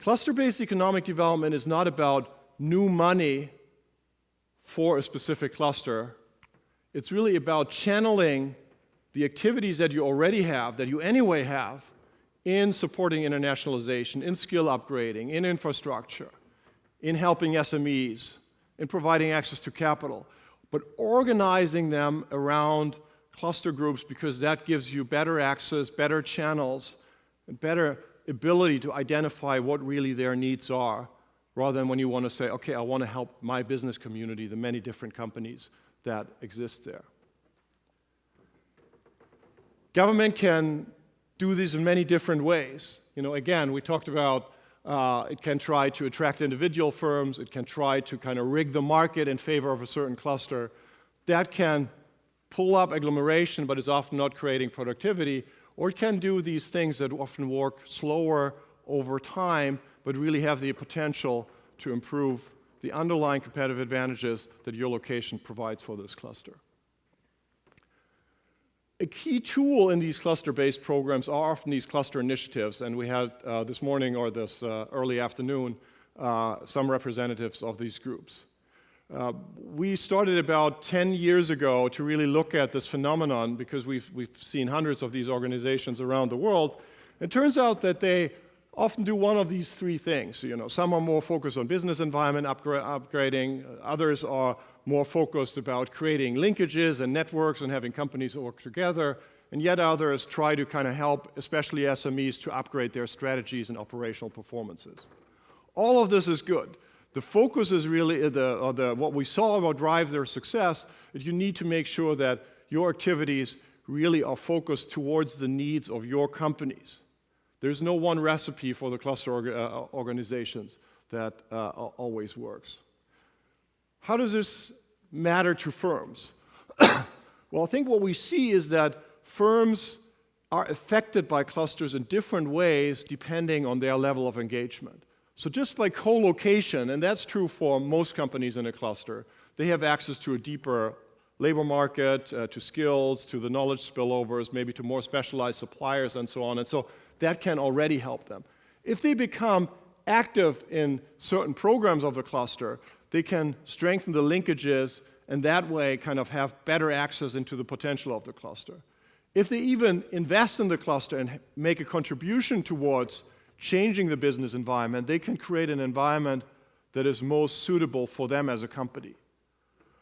Cluster-based economic development is not about new money for a specific cluster. It's really about channeling the activities that you already have, that you anyway have, in supporting internationalization, in skill upgrading, in infrastructure, in helping SMEs, in providing access to capital, but organizing them around cluster groups because that gives you better access, better channels, and better ability to identify what really their needs are, rather than when you want to say, okay, I want to help my business community, the many different companies that exist there. Government can do this in many different ways. Again, we talked about it can try to attract individual firms, it can try to kind of rig the market in favor of a certain cluster. That can pull up agglomeration, but is often not creating productivity, or it can do these things that often work slower over time, but really have the potential to improve the underlying competitive advantages that your location provides for this cluster. A key tool in these cluster-based programs are often these cluster initiatives, and we had this morning or this early afternoon some representatives of these groups. We started about 10 years ago to really look at this phenomenon because we've seen hundreds of these organizations around the world. It turns out that they often do one of these three things. Some are more focused on business environment upgrading, others are more focused about creating linkages and networks and having companies work together, and yet others try to kind of help, especially SMEs, to upgrade their strategies and operational performances. All of this is good. The focus is really what we saw about drive their success, that you need to make sure that your activities really are focused towards the needs of your companies. There's no one recipe for the cluster organizations that always works. How does this matter to firms? Well, I think what we see is that firms are affected by clusters in different ways depending on their level of engagement. So just by co-location, and that's true for most companies in a cluster, they have access to a deeper labor market, to skills, to the knowledge spillovers, maybe to more specialized suppliers and so on. And so that can already help them. If they become active in certain programs of the cluster, they can strengthen the linkages and that way kind of have better access into the potential of the cluster. If they even invest in the cluster and make a contribution towards changing the business environment, they can create an environment that is most suitable for them as a company.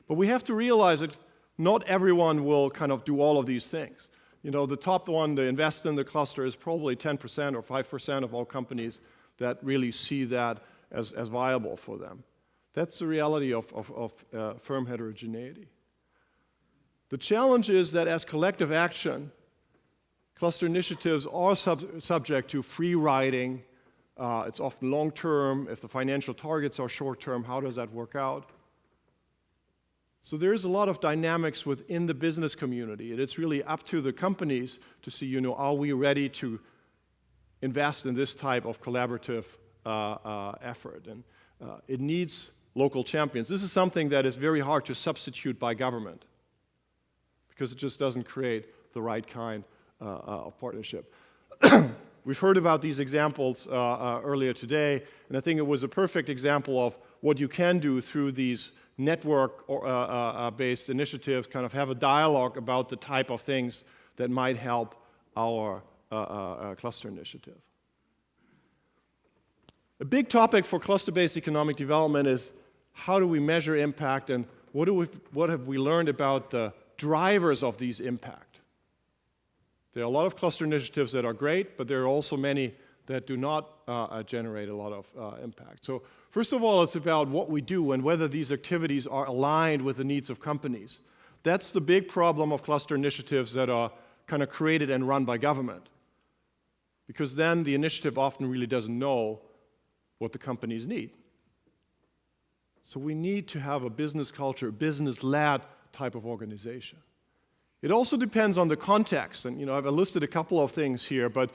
But we have to realize that not everyone will kind of do all of these things. The top one, the invest in the cluster, is probably 10% or 5% of all companies that really see that as viable for them. That's the reality of firm heterogeneity. The challenge is that as collective action, cluster initiatives are subject to free riding. It's often long-term. If the financial targets are short-term, how does that work out? So there's a lot of dynamics within the business community, and it's really up to the companies to see, are we ready to invest in this type of collaborative effort? And it needs local champions. This is something that is very hard to substitute by government because it just doesn't create the right kind of partnership. We've heard about these examples earlier today, and I think it was a perfect example of what you can do through these network-based initiatives, kind of have a dialogue about the type of things that might help our cluster initiative. A big topic for cluster-based economic development is how do we measure impact and what have we learned about the drivers of these impact? There are a lot of cluster initiatives that are great, but there are also many that do not generate a lot of impact. So first of all, it's about what we do and whether these activities are aligned with the needs of companies. That's the big problem of cluster initiatives that are kind of created and run by government. Because then the initiative often really doesn't know what the companies need. So we need to have a business culture, business-led type of organization. It also depends on the context, and I've listed a couple of things here, but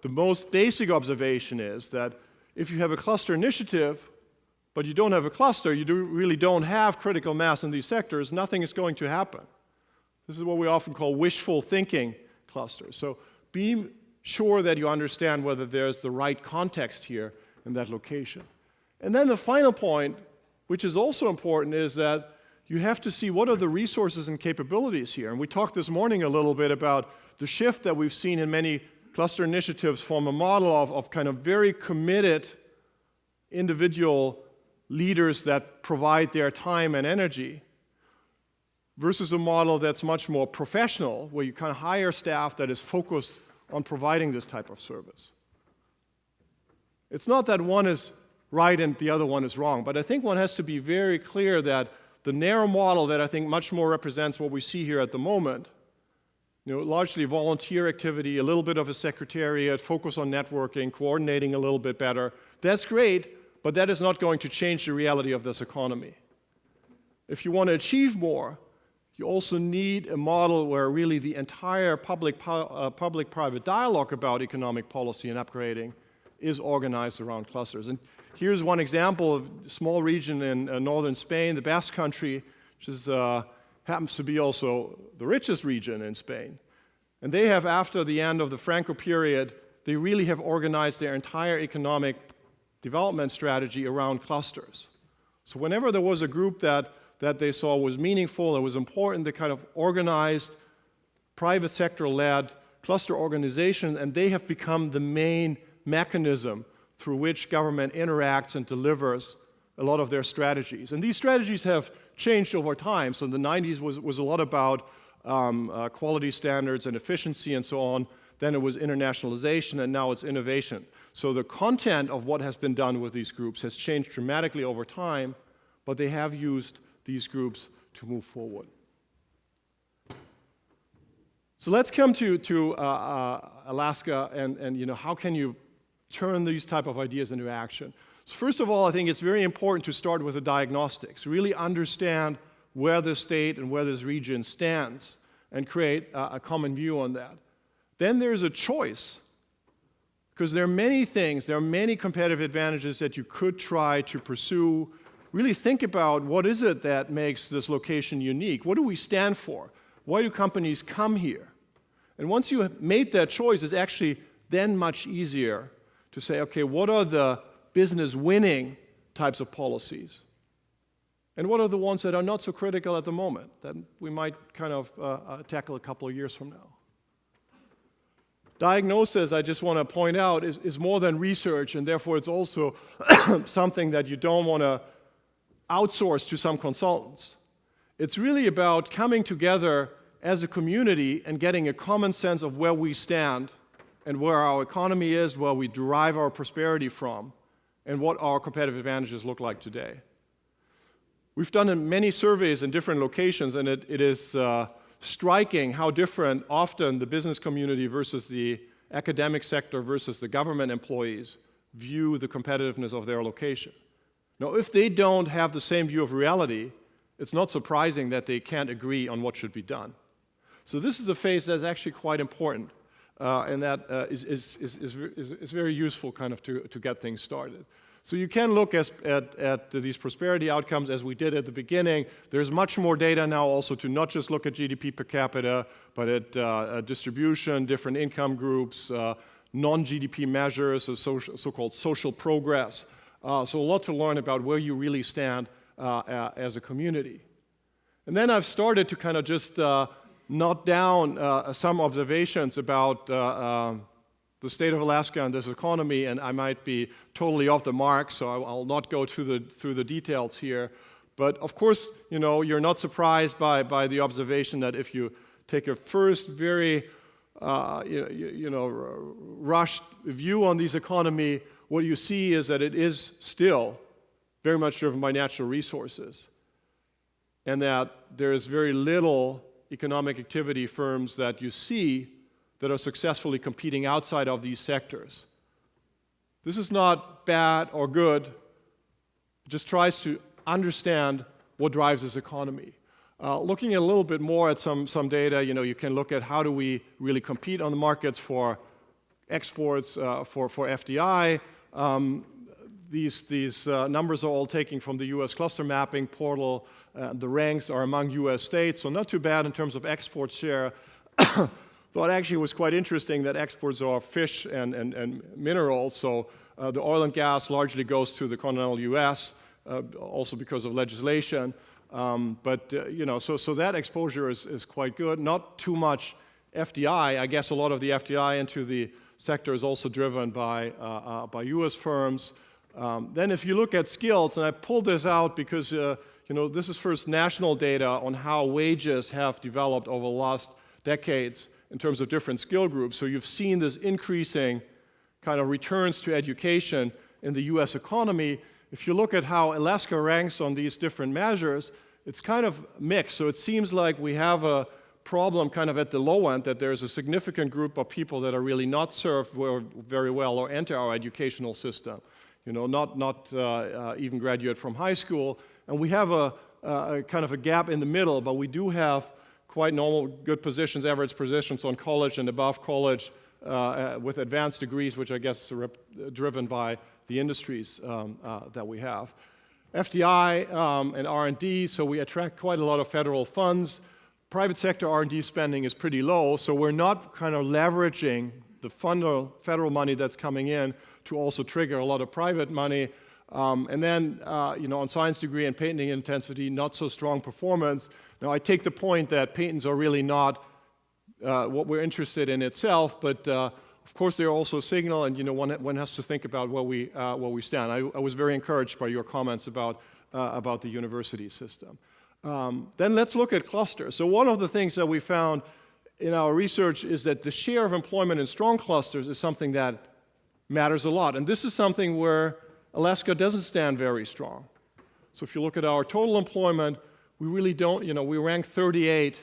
the most basic observation is that if you have a cluster initiative, but you don't have a cluster, you really don't have critical mass in these sectors, nothing is going to happen. This is what we often call wishful thinking clusters. So be sure that you understand whether there's the right context here in that location. And then the final point, which is also important, is that you have to see what are the resources and capabilities here. And we talked this morning a little bit about the shift that we've seen in many cluster initiatives from a model of kind of very committed individual leaders that provide their time and energy versus a model that's much more professional, where you kind of hire staff that is focused on providing this type of service. It's not that one is right and the other one is wrong, but I think one has to be very clear that the narrow model that I think much more represents what we see here at the moment, largely volunteer activity, a little bit of a secretariat, focus on networking, coordinating a little bit better, that's great, but that is not going to change the reality of this economy. If you want to achieve more, you also need a model where really the entire public-private dialogue about economic policy and upgrading is organized around clusters. And here's one example of a small region in northern Spain, the Basque Country, which is, happens to be also the richest region in Spain. And they have, after the end of the Franco period, they really have organized their entire economic development strategy around clusters. So whenever there was a group that they saw was meaningful, that was important, they kind of organized private sector-led cluster organization, and they have become the main mechanism through which government interacts and delivers a lot of their strategies. And these strategies have changed over time. So in the 90s was a lot about quality standards and efficiency and so on. Then it was internationalization, and now it's innovation. So the content of what has been done with these groups has changed dramatically over time, but they have used these groups to move forward. So let's come to Alaska and how can you turn these type of ideas into action. So first of all, I think it's very important to start with the diagnostics, really understand where the state and where this region stands and create a common view on that. Then there's a choice, because there are many things, there are many competitive advantages that you could try to pursue. Really think about what is it that makes this location unique? What do we stand for? Why do companies come here? And once you have made that choice, it's actually then much easier to say, okay, what are the business winning types of policies? And what are the ones that are not so critical at the moment that we might kind of tackle a couple of years from now? Diagnosis, I just want to point out, is more than research, and therefore it's also something that you don't want to outsource to some consultants. It's really about coming together as a community and getting a common sense of where we stand and where our economy is, where we derive our prosperity from, and what our competitive advantages look like today. We've done many surveys in different locations, and it is striking how different often the business community versus the academic sector versus the government employees view the competitiveness of their location. Now, if they don't have the same view of reality, it's not surprising that they can't agree on what should be done. So this is a phase that's actually quite important, and that is very useful kind of to get things started. So you can look at these prosperity outcomes as we did at the beginning. There's much more data now also to not just look at GDP per capita, but at distribution, different income groups, non-GDP measures, so-called social progress. So a lot to learn about where you really stand as a community. And then I've started to kind of just note down some observations about the state of Alaska and this economy, and I might be totally off the mark, so I'll not go through the details here. But of course, you're not surprised by the observation that if you take a first very rushed view on this economy, what you see is that it is still very much driven by natural resources, and that there is very little economic activity firms that you see that are successfully competing outside of these sectors. This is not bad or good. It just tries to understand what drives this economy. Looking a little bit more at some data, you can look at how do we really compete on the markets for exports, for FDI. These numbers are all taken from the U.S. cluster mapping portal. The ranks are among U.S. states, so not too bad in terms of export share. Thought actually it was quite interesting that exports are fish and minerals, so the oil and gas largely goes to the continental U.S., also because of legislation. So that exposure is quite good. Not too much FDI. I guess a lot of the FDI into the sector is also driven by U.S. firms. Then if you look at skills, and I pulled this out because this is first national data on how wages have developed over the last decades in terms of different skill groups. So you've seen this increasing kind of returns to education in the U.S. economy. If you look at how Alaska ranks on these different measures, it's kind of mixed. So it seems like we have a problem kind of at the low end, that there's a significant group of people that are really not served very well or enter our educational system. Not even graduate from high school. And we have a kind of a gap in the middle, but we do have quite normal, good positions, average positions on college and above college with advanced degrees, which I guess are driven by the industries that we have. FDI and R&D, so we attract quite a lot of federal funds. Private sector R&D spending is pretty low, so we're not kind of leveraging the federal money that's coming in to also trigger a lot of private money. And then, on science degree and patenting intensity, not so strong performance. Now, I take the point that patents are really not what we're interested in itself, but of course they're also a signal, and one has to think about where we stand. I was very encouraged by your comments about the university system. Then let's look at clusters. So one of the things that we found in our research is that the share of employment in strong clusters is something that matters a lot, and this is something where Alaska doesn't stand very strong. So if you look at our total employment, we really don't, we rank 38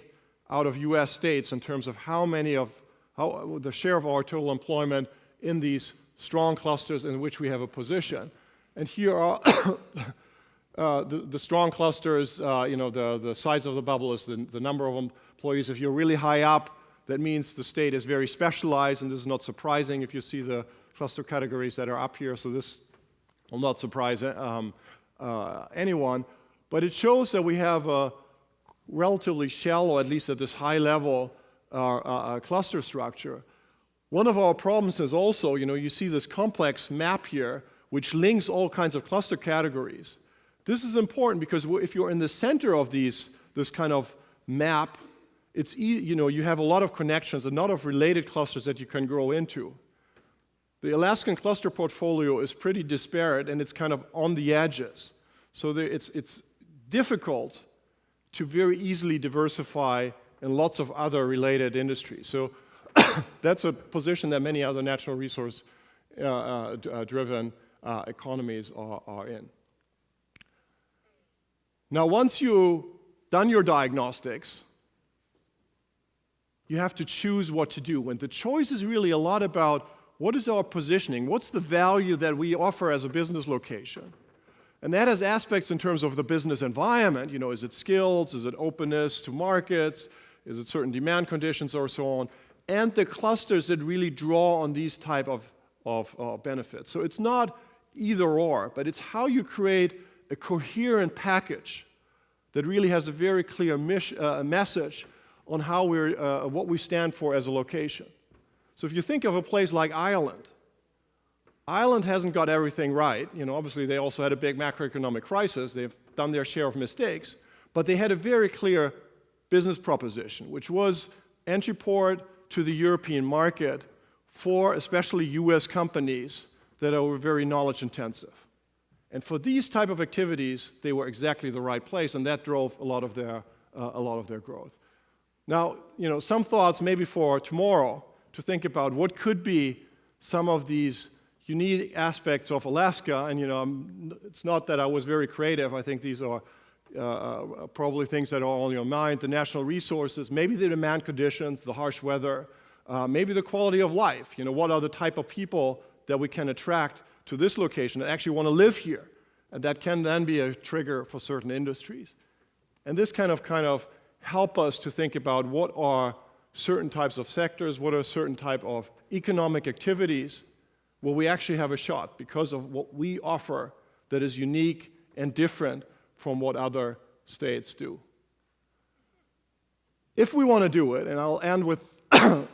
out of US states in terms of how the share of our total employment in these strong clusters in which we have a position. And here are the strong clusters, the size of the bubble is the number of employees. If you're really high up, that means the state is very specialized, and this is not surprising if you see the cluster categories that are up here, so this will not surprise anyone. But it shows that we have a relatively shallow, at least at this high level, cluster structure. One of our problems is also, you see this complex map here, which links all kinds of cluster categories. This is important because if you're in the center of this kind of map, it's you have a lot of connections, a lot of related clusters that you can grow into. The Alaskan cluster portfolio is pretty disparate, and it's kind of on the edges. So it's difficult to very easily diversify in lots of other related industries. So that's a position that many other natural resource driven economies are in. Now, once you've done your diagnostics, you have to choose what to do. And the choice is really a lot about what is our positioning, what's the value that we offer as a business location. And that has aspects in terms of the business environment. Is it skills? Is it openness to markets? Is it certain demand conditions or so on? And the clusters that really draw on these type of benefits. So it's not either or, but it's how you create a coherent package that really has a very clear message on how what we stand for as a location. So if you think of a place like Ireland, Ireland hasn't got everything right. Obviously they also had a big macroeconomic crisis. They've done their share of mistakes, but they had a very clear business proposition, which was entry port to the European market for especially US companies that are very knowledge intensive. And for these type of activities, they were exactly the right place, and that drove a lot of their growth. Now, some thoughts maybe for tomorrow to think about what could be some of these unique aspects of Alaska. And it's not that I was very creative. I think these are probably things that are on your mind. The natural resources, maybe the demand conditions, the harsh weather, maybe the quality of life. What are the type of people that we can attract to this location that actually want to live here? And that can then be a trigger for certain industries. And this kind of help us to think about what are certain types of sectors, what are certain type of economic activities where we actually have a shot because of what we offer that is unique and different from what other states do. If we want to do it, and I'll end with a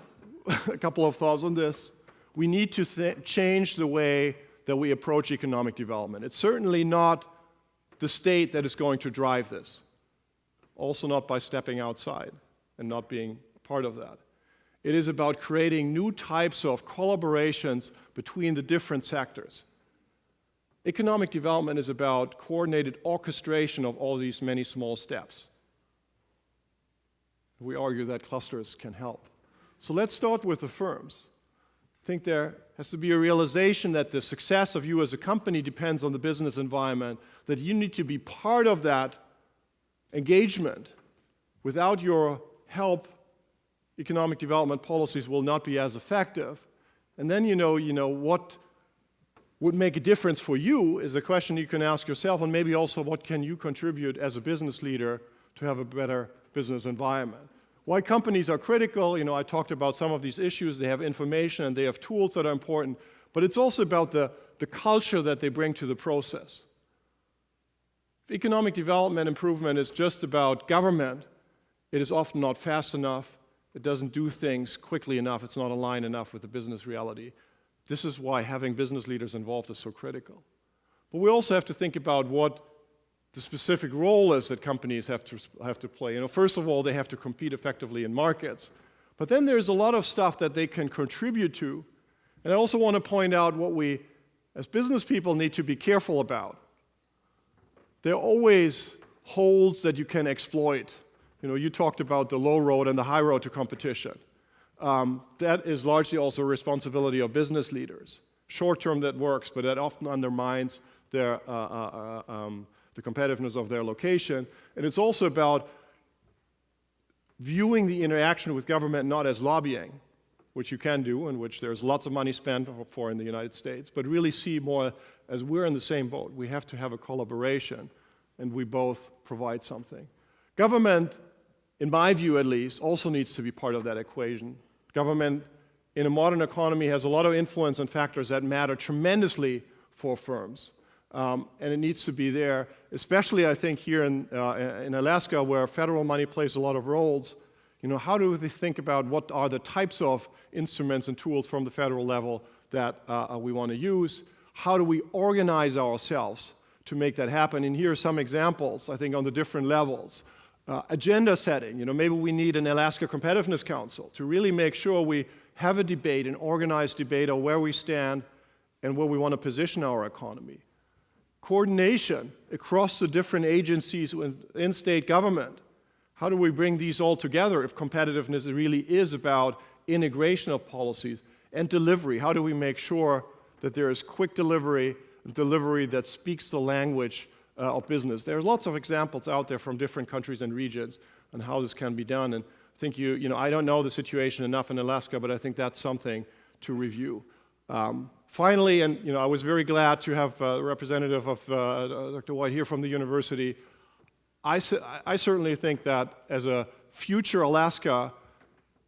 couple of thoughts on this, we need to change the way that we approach economic development. It's certainly not the state that is going to drive this, also not by stepping outside and not being part of that. It is about creating new types of collaborations between the different sectors. Economic development is about coordinated orchestration of all these many small steps. We argue that clusters can help. So let's start with the firms. I think there has to be a realization that the success of you as a company depends on the business environment, that you need to be part of that engagement. Without your help, economic development policies will not be as effective. And then what would make a difference for you is a question you can ask yourself, and maybe also what can you contribute as a business leader to have a better business environment. Why companies are critical, I talked about some of these issues. They have information and they have tools that are important, but it's also about the culture that they bring to the process. If economic development improvement is just about government, it is often not fast enough. It doesn't do things quickly enough. It's not aligned enough with the business reality. This is why having business leaders involved is so critical. But we also have to think about what the specific role is that companies have to play. First of all, they have to compete effectively in markets. But then there's a lot of stuff that they can contribute to. And I also want to point out what we, as business people, need to be careful about. There are always holes that you can exploit. You talked about the low road and the high road to competition. That is largely also a responsibility of business leaders. Short term that works, but that often undermines their the competitiveness of their location. And it's also about viewing the interaction with government not as lobbying, which you can do and which there's lots of money spent for in the United States, but really see more as we're in the same boat. We have to have a collaboration, and we both provide something. Government, in my view at least, also needs to be part of that equation. Government in a modern economy has a lot of influence on factors that matter tremendously for firms. And it needs to be there, especially I think here in Alaska where federal money plays a lot of roles. How do they think about what are the types of instruments and tools from the federal level that we want to use? How do we organize ourselves to make that happen? And here are some examples, I think, on the different levels. Agenda setting, maybe we need an Alaska Competitiveness Council to really make sure we have a debate, an organized debate on where we stand and where we want to position our economy. Coordination across the different agencies in state government. How do we bring these all together if competitiveness really is about integration of policies and delivery? How do we make sure that there is quick delivery that speaks the language of business? There are lots of examples out there from different countries and regions on how this can be done. And I think I don't know the situation enough in Alaska, but I think that's something to review. Finally, and I was very glad to have a representative of Dr. White here from the university. I certainly think that as a future Alaska,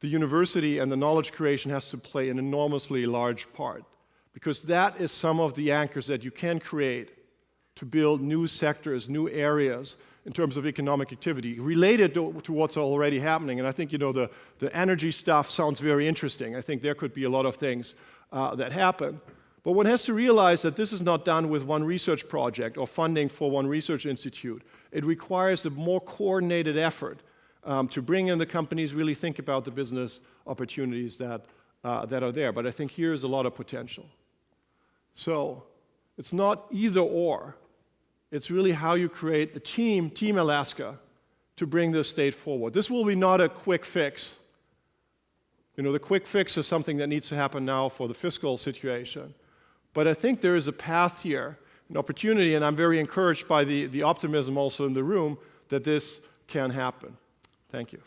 the university and the knowledge creation has to play an enormously large part, because that is some of the anchors that you can create to build new sectors, new areas in terms of economic activity related to what's already happening. And I think the energy stuff sounds very interesting. I think there could be a lot of things that happen. But one has to realize that this is not done with one research project or funding for one research institute. It requires a more coordinated effort to bring in the companies, really think about the business opportunities that are there. But I think here's a lot of potential. So it's not either or. It's really how you create a Team Alaska, to bring this state forward. This will be not a quick fix. You know, the quick fix is something that needs to happen now for the fiscal situation. But I think there is a path here, an opportunity, and I'm very encouraged by the optimism also in the room that this can happen. Thank you.